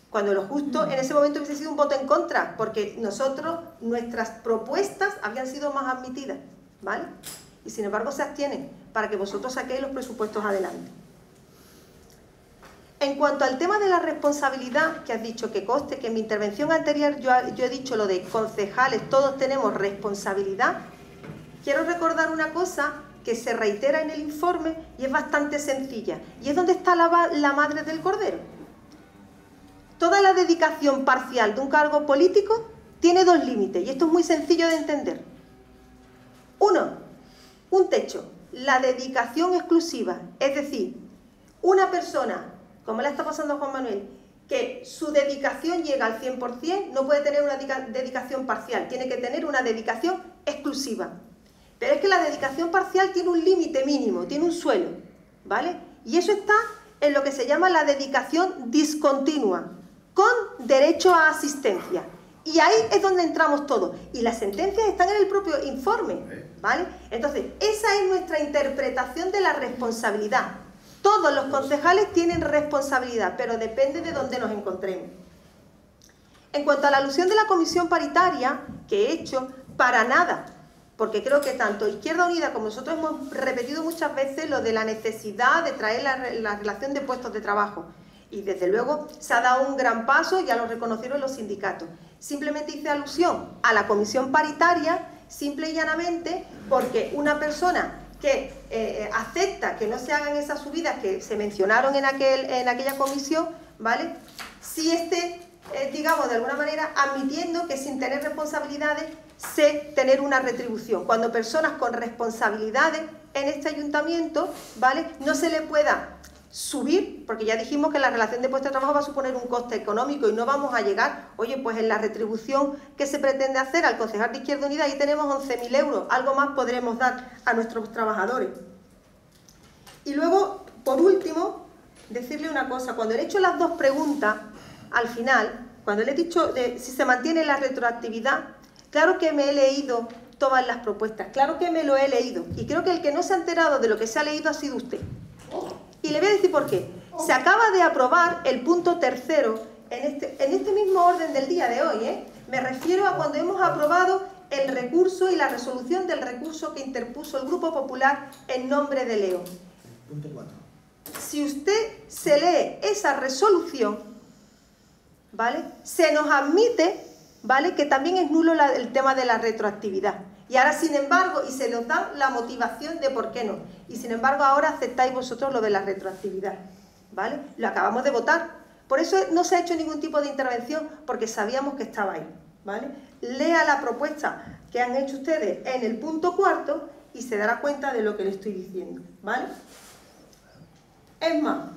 Cuando lo justo en ese momento hubiese sido un voto en contra, porque nuestras propuestas habían sido más admitidas, ¿vale? Y sin embargo se abstienen para que vosotros saquéis los presupuestos adelante. En cuanto al tema de la responsabilidad, que has dicho, que conste que en mi intervención anterior yo he dicho lo de concejales, todos tenemos responsabilidad, quiero recordar una cosa que se reitera en el informe y es bastante sencilla, y es donde está la madre del cordero. Toda la dedicación parcial de un cargo político tiene dos límites, y esto es muy sencillo de entender. Uno, un techo, la dedicación exclusiva, es decir, una persona, como le está pasando a Juan Manuel, que su dedicación llega al 100%, no puede tener una dedicación parcial, tiene que tener una dedicación exclusiva. Pero es que la dedicación parcial tiene un límite mínimo, tiene un suelo, ¿vale? Y eso está en lo que se llama la dedicación discontinua, con derecho a asistencia. Y ahí es donde entramos todos. Y las sentencias están en el propio informe, ¿vale? Entonces, esa es nuestra interpretación de la responsabilidad. Todos los concejales tienen responsabilidad, pero depende de dónde nos encontremos. En cuanto a la alusión de la comisión paritaria que he hecho, para nada, porque creo que tanto Izquierda Unida como nosotros hemos repetido muchas veces lo de la necesidad de traer la relación de puestos de trabajo. Y desde luego se ha dado un gran paso, ya lo reconocieron los sindicatos. Simplemente hice alusión a la comisión paritaria, simple y llanamente, porque una persona que acepta que no se hagan esas subidas que se mencionaron en aquella comisión, ¿vale? Si digamos, de alguna manera, admitiendo que sin tener responsabilidades sé tener una retribución. Cuando personas con responsabilidades en este ayuntamiento, ¿vale?, no se le pueda subir, porque ya dijimos que la relación de puesto de trabajo va a suponer un coste económico y no vamos a llegar, oye, pues en la retribución que se pretende hacer al concejal de Izquierda Unida, ahí tenemos 11.000 euros, algo más podremos dar a nuestros trabajadores. Y luego, por último, decirle una cosa, cuando le he hecho las dos preguntas, al final, cuando le he dicho si se mantiene la retroactividad, claro que me he leído todas las propuestas, claro que me lo he leído, y creo que el que no se ha enterado de lo que se ha leído ha sido usted. Y le voy a decir por qué. Se acaba de aprobar el punto tercero en este mismo orden del día de hoy, ¿eh? Me refiero a cuando hemos aprobado el recurso y la resolución del recurso que interpuso el Grupo Popular en nombre de León. Punto 4. Si usted se lee esa resolución, ¿vale?, se nos admite, ¿vale?, que también es nulo el tema de la retroactividad. Y ahora, sin embargo, y se nos da la motivación de por qué no. Y sin embargo, ahora aceptáis vosotros lo de la retroactividad, ¿vale? Lo acabamos de votar. Por eso no se ha hecho ningún tipo de intervención, porque sabíamos que estaba ahí, ¿vale? Lea la propuesta que han hecho ustedes en el punto cuarto y se dará cuenta de lo que le estoy diciendo, ¿vale? Es más,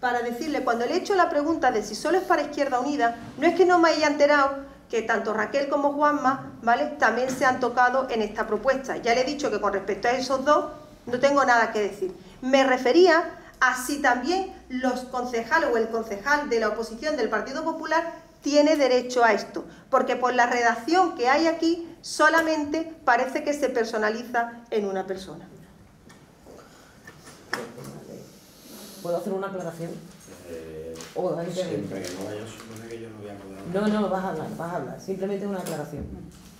para decirle, cuando le he hecho la pregunta de si solo es para Izquierda Unida, no es que no me haya enterado que tanto Raquel como Juanma, ¿vale?, también se han tocado en esta propuesta. Ya le he dicho que con respecto a esos dos no tengo nada que decir. Me refería a si también los concejales o el concejal de la oposición del Partido Popular tiene derecho a esto, porque por la redacción que hay aquí solamente parece que se personaliza en una persona. ¿Puedo hacer una aclaración? Siempre que no vaya a suponer que yo no voy a poder hablar. No, vas a hablar. Simplemente una aclaración.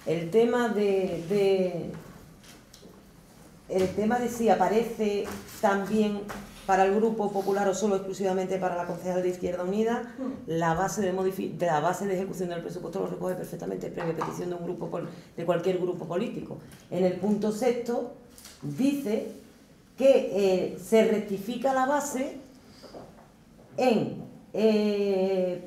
El tema de si aparece también para el Grupo Popular o solo exclusivamente para la concejal de Izquierda Unida, la base de ejecución del presupuesto lo recoge perfectamente previa petición de cualquier grupo político. En el punto 6º dice que se rectifica la base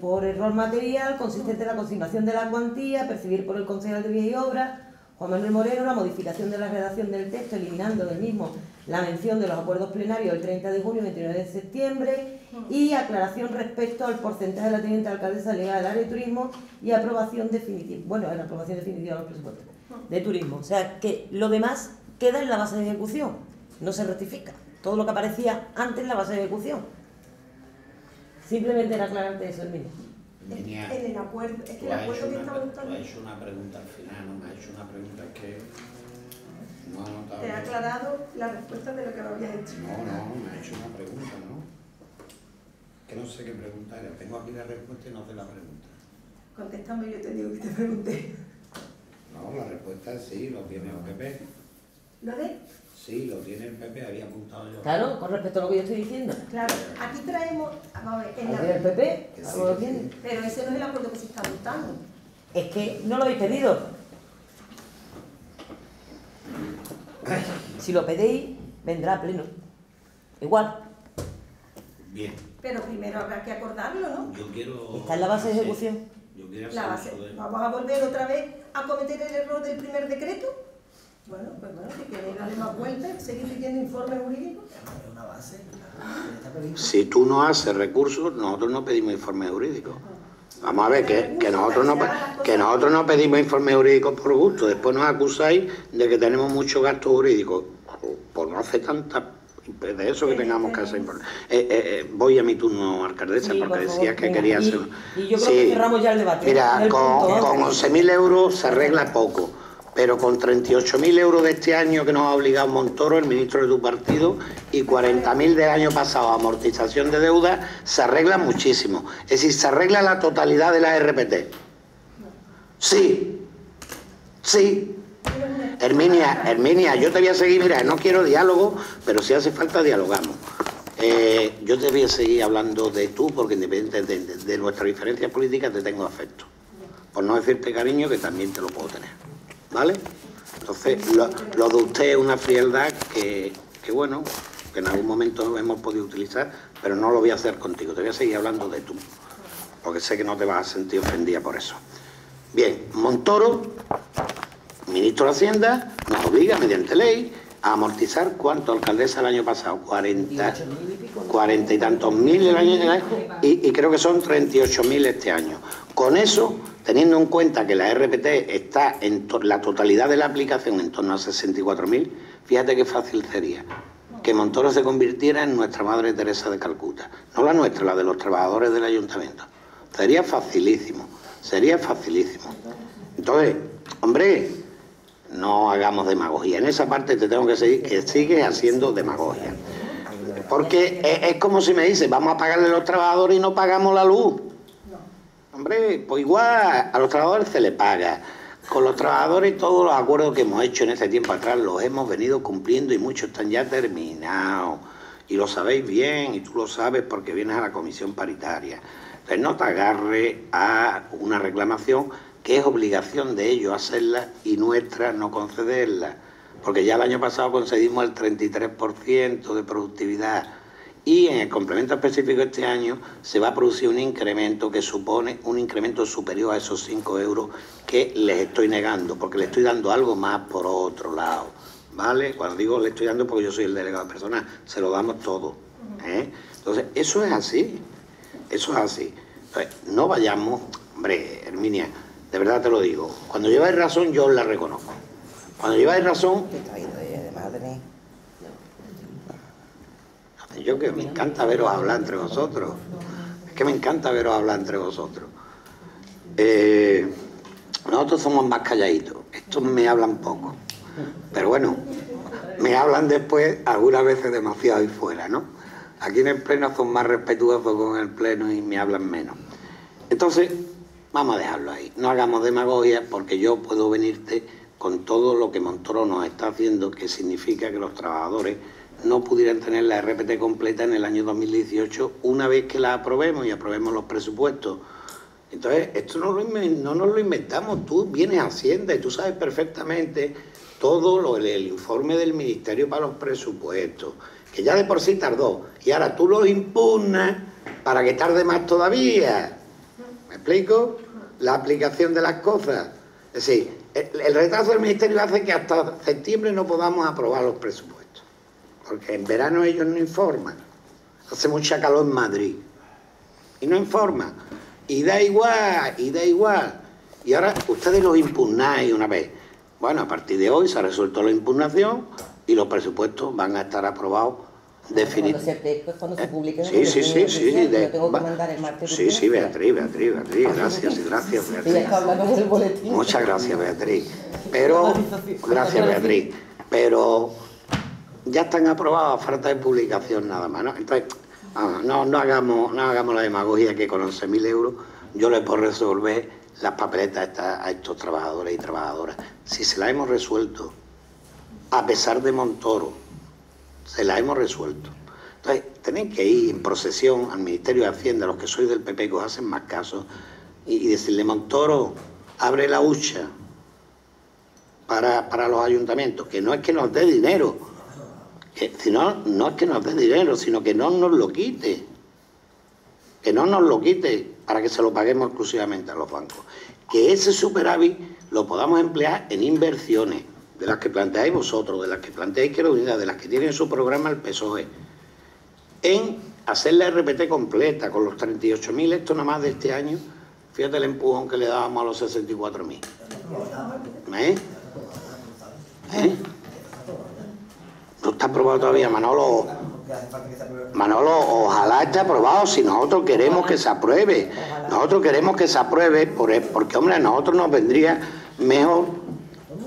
por error material consistente en la consignación de la cuantía, percibir por el concejal de Vías y Obras, Juan Manuel Moreno, la modificación de la redacción del texto, eliminando del mismo la mención de los acuerdos plenarios del 30 de junio y 29 de septiembre, y aclaración respecto al porcentaje de la teniente alcaldesa delegada del área de turismo y aprobación definitiva, la aprobación definitiva de los presupuestos de turismo. O sea, que lo demás queda en la base de ejecución, no se rectifica. Todo lo que aparecía antes en la base de ejecución. Simplemente era aclararte eso, Herminia. En el acuerdo, es que el acuerdo que estamos buscando... Tú has hecho una pregunta al final, no me has hecho una pregunta que no ha notado. Te he aclarado la respuesta de lo que me habías hecho. No, me ha hecho una pregunta, ¿no? Que no sé qué pregunta era. Tengo aquí la respuesta y no sé la pregunta. Contéstame, yo te digo que te pregunté. No, la respuesta es sí, lo tiene el PP. ¿Lo de? Sí, lo tiene el PP, había apuntado yo. Claro, con respecto a lo que yo estoy diciendo. Claro, aquí traemos... Vamos a ver, en la... ¿El PP? ¿Algo lo tiene? Pero ese no es el acuerdo que se está votando. Es que no lo habéis pedido. Si lo pedéis, vendrá a pleno. Igual. Bien. Pero primero habrá que acordarlo, ¿no? Yo quiero... Está en la base de ejecución. Yo quiero La base. ¿Vamos a volver otra vez a cometer el error del primer decreto? Bueno, pues bueno, si queréis darle más vueltas, seguir pidiendo informes jurídicos. Es una base. Si tú no haces recursos, nosotros no pedimos informes jurídicos. Vamos a ver, que nosotros no pedimos informes jurídicos por gusto. Después nos acusáis de que tenemos mucho gasto jurídico. Por no hacer tanta... de eso que tengamos que hacer. Voy a mi turno, alcaldesa, Sí, porque por favor, decías que venga. quería hacer... Y yo creo que cerramos ya el debate. Mira, El con punto 11.000 euros se arregla poco, pero con 38.000 euros de este año que nos ha obligado Montoro, el ministro de tu partido, y 40.000 del año pasado, amortización de deuda, se arregla muchísimo. Es decir, se arregla la totalidad de la RPT. Sí, sí. Herminia, yo te voy a seguir, mira, no quiero diálogo, pero si hace falta dialogamos. Yo te voy a seguir hablando de tú, porque independiente de nuestra diferencia política te tengo afecto. Por no decirte cariño, que también te lo puedo tener. ¿Vale? Entonces, lo de usted es una frialdad que bueno, que en algún momento hemos podido utilizar, pero no lo voy a hacer contigo, te voy a seguir hablando de tú, porque sé que no te vas a sentir ofendida por eso. Bien, Montoro, ministro de Hacienda, nos obliga mediante ley a amortizar ¿cuánto, alcaldesa, el año pasado? 40 y tantos mil el año y creo que son 38.000 este año. Con eso, teniendo en cuenta que la RPT está en la totalidad de la aplicación en torno a 64.000, fíjate qué fácil sería que Montoro se convirtiera en nuestra Madre Teresa de Calcuta. No la nuestra, la de los trabajadores del ayuntamiento. Sería facilísimo, sería facilísimo. Entonces, hombre, no hagamos demagogia. En esa parte te tengo que seguir, que sigues haciendo demagogia. Porque es como si me dices, vamos a pagarle a los trabajadores y no pagamos la luz. Hombre, pues igual a los trabajadores se les paga. Con los trabajadores todos los acuerdos que hemos hecho en ese tiempo atrás los hemos venido cumpliendo y muchos están ya terminados. Y lo sabéis bien y tú lo sabes porque vienes a la comisión paritaria. Entonces no te agarres a una reclamación que es obligación de ellos hacerla y nuestra no concederla. Porque ya el año pasado concedimos el 33% de productividad. Y en el complemento específico este año se va a producir un incremento que supone un incremento superior a esos 5 euros que les estoy negando, porque les estoy dando algo más por otro lado, ¿vale? Cuando digo le estoy dando porque yo soy el delegado personal, se lo damos todo, ¿eh? Entonces, eso es así, eso es así. Entonces, no vayamos, hombre, Herminia, de verdad te lo digo, cuando lleváis razón yo os la reconozco. Cuando lleváis razón... Yo que me encanta veros hablar entre vosotros, es que me encanta veros hablar entre vosotros. Nosotros somos más calladitos, estos me hablan poco, pero bueno, me hablan después algunas veces demasiado y fuera, ¿no? Aquí en el pleno son más respetuosos con el pleno y me hablan menos. Entonces, vamos a dejarlo ahí, no hagamos demagogia porque yo puedo venirte con todo lo que Montoro nos está haciendo, que significa que los trabajadores no pudieran tener la RPT completa en el año 2018 una vez que la aprobemos y aprobemos los presupuestos. Entonces, esto no nos lo inventamos, tú vienes a Hacienda y tú sabes perfectamente todo el informe del Ministerio para los presupuestos, que ya de por sí tardó, y ahora tú los impugnas para que tarde más todavía. ¿Me explico? La aplicación de las cosas. Es decir, el retraso del Ministerio hace que hasta septiembre no podamos aprobar los presupuestos, porque en verano ellos no informan. Hace mucha calor en Madrid y no informan. Y da igual, y da igual. Y ahora ustedes los impugnáis una vez. Bueno, a partir de hoy se ha resuelto la impugnación y los presupuestos van a estar aprobados definitivamente. Cuando se publiquen. Sí. Yo tengo que mandar el martes. Sí, Beatriz, gracias, Beatriz. Muchas gracias, Beatriz. Pero, gracias, Beatriz. Pero ya están aprobados a falta de publicación nada más, ¿no? Entonces, no hagamos la demagogia que con 11.000 euros yo les puedo resolver las papeletas a estos trabajadores y trabajadoras. Si se las hemos resuelto, a pesar de Montoro, se las hemos resuelto. Entonces, tenéis que ir en procesión al Ministerio de Hacienda, los que sois del PP, que os hacen más caso, y decirle, Montoro, abre la hucha para los ayuntamientos, que no es que nos dé dinero, no es que nos dé dinero, sino que no nos lo quite. Que no nos lo quite para que se lo paguemos exclusivamente a los bancos. Que ese superávit lo podamos emplear en inversiones, de las que planteáis vosotros, de las que planteáis Izquierda Unida, de las que tiene en su programa el PSOE, en hacer la RPT completa, con los 38.000, esto nada más de este año, fíjate el empujón que le dábamos a los 64.000. No está aprobado todavía, Manolo. Ojalá esté aprobado, si nosotros queremos que se apruebe. Nosotros queremos que se apruebe porque, hombre, a nosotros nos vendría mejor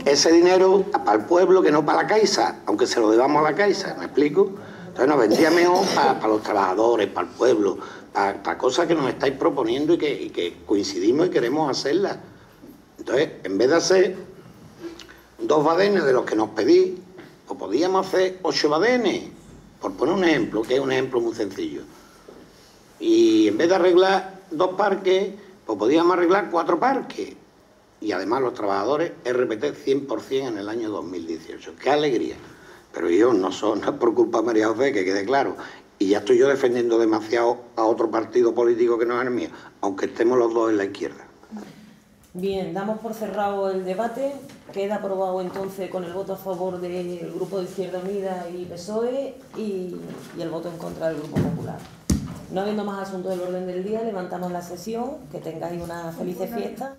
ese dinero para el pueblo que no para la Caixa, aunque se lo debamos a la Caixa, ¿me explico? Entonces nos vendría mejor para los trabajadores, para el pueblo, para cosas que nos estáis proponiendo y que coincidimos y queremos hacerlas. Entonces, en vez de hacer 2 badenes de los que nos pedís, pues podíamos hacer 8 badenes, por poner un ejemplo, que es un ejemplo muy sencillo. Y en vez de arreglar 2 parques, pues podíamos arreglar 4 parques. Y además los trabajadores RPT 100% en el año 2018. ¡Qué alegría! Pero yo no es por culpa de María José, que quede claro. Y ya estoy yo defendiendo demasiado a otro partido político que no es el mío, aunque estemos los dos en la izquierda. Bien, damos por cerrado el debate. Queda aprobado entonces con el voto a favor del Grupo de Izquierda Unida y PSOE y el voto en contra del Grupo Popular. No habiendo más asuntos del orden del día, levantamos la sesión. Que tengáis una feliz fiesta.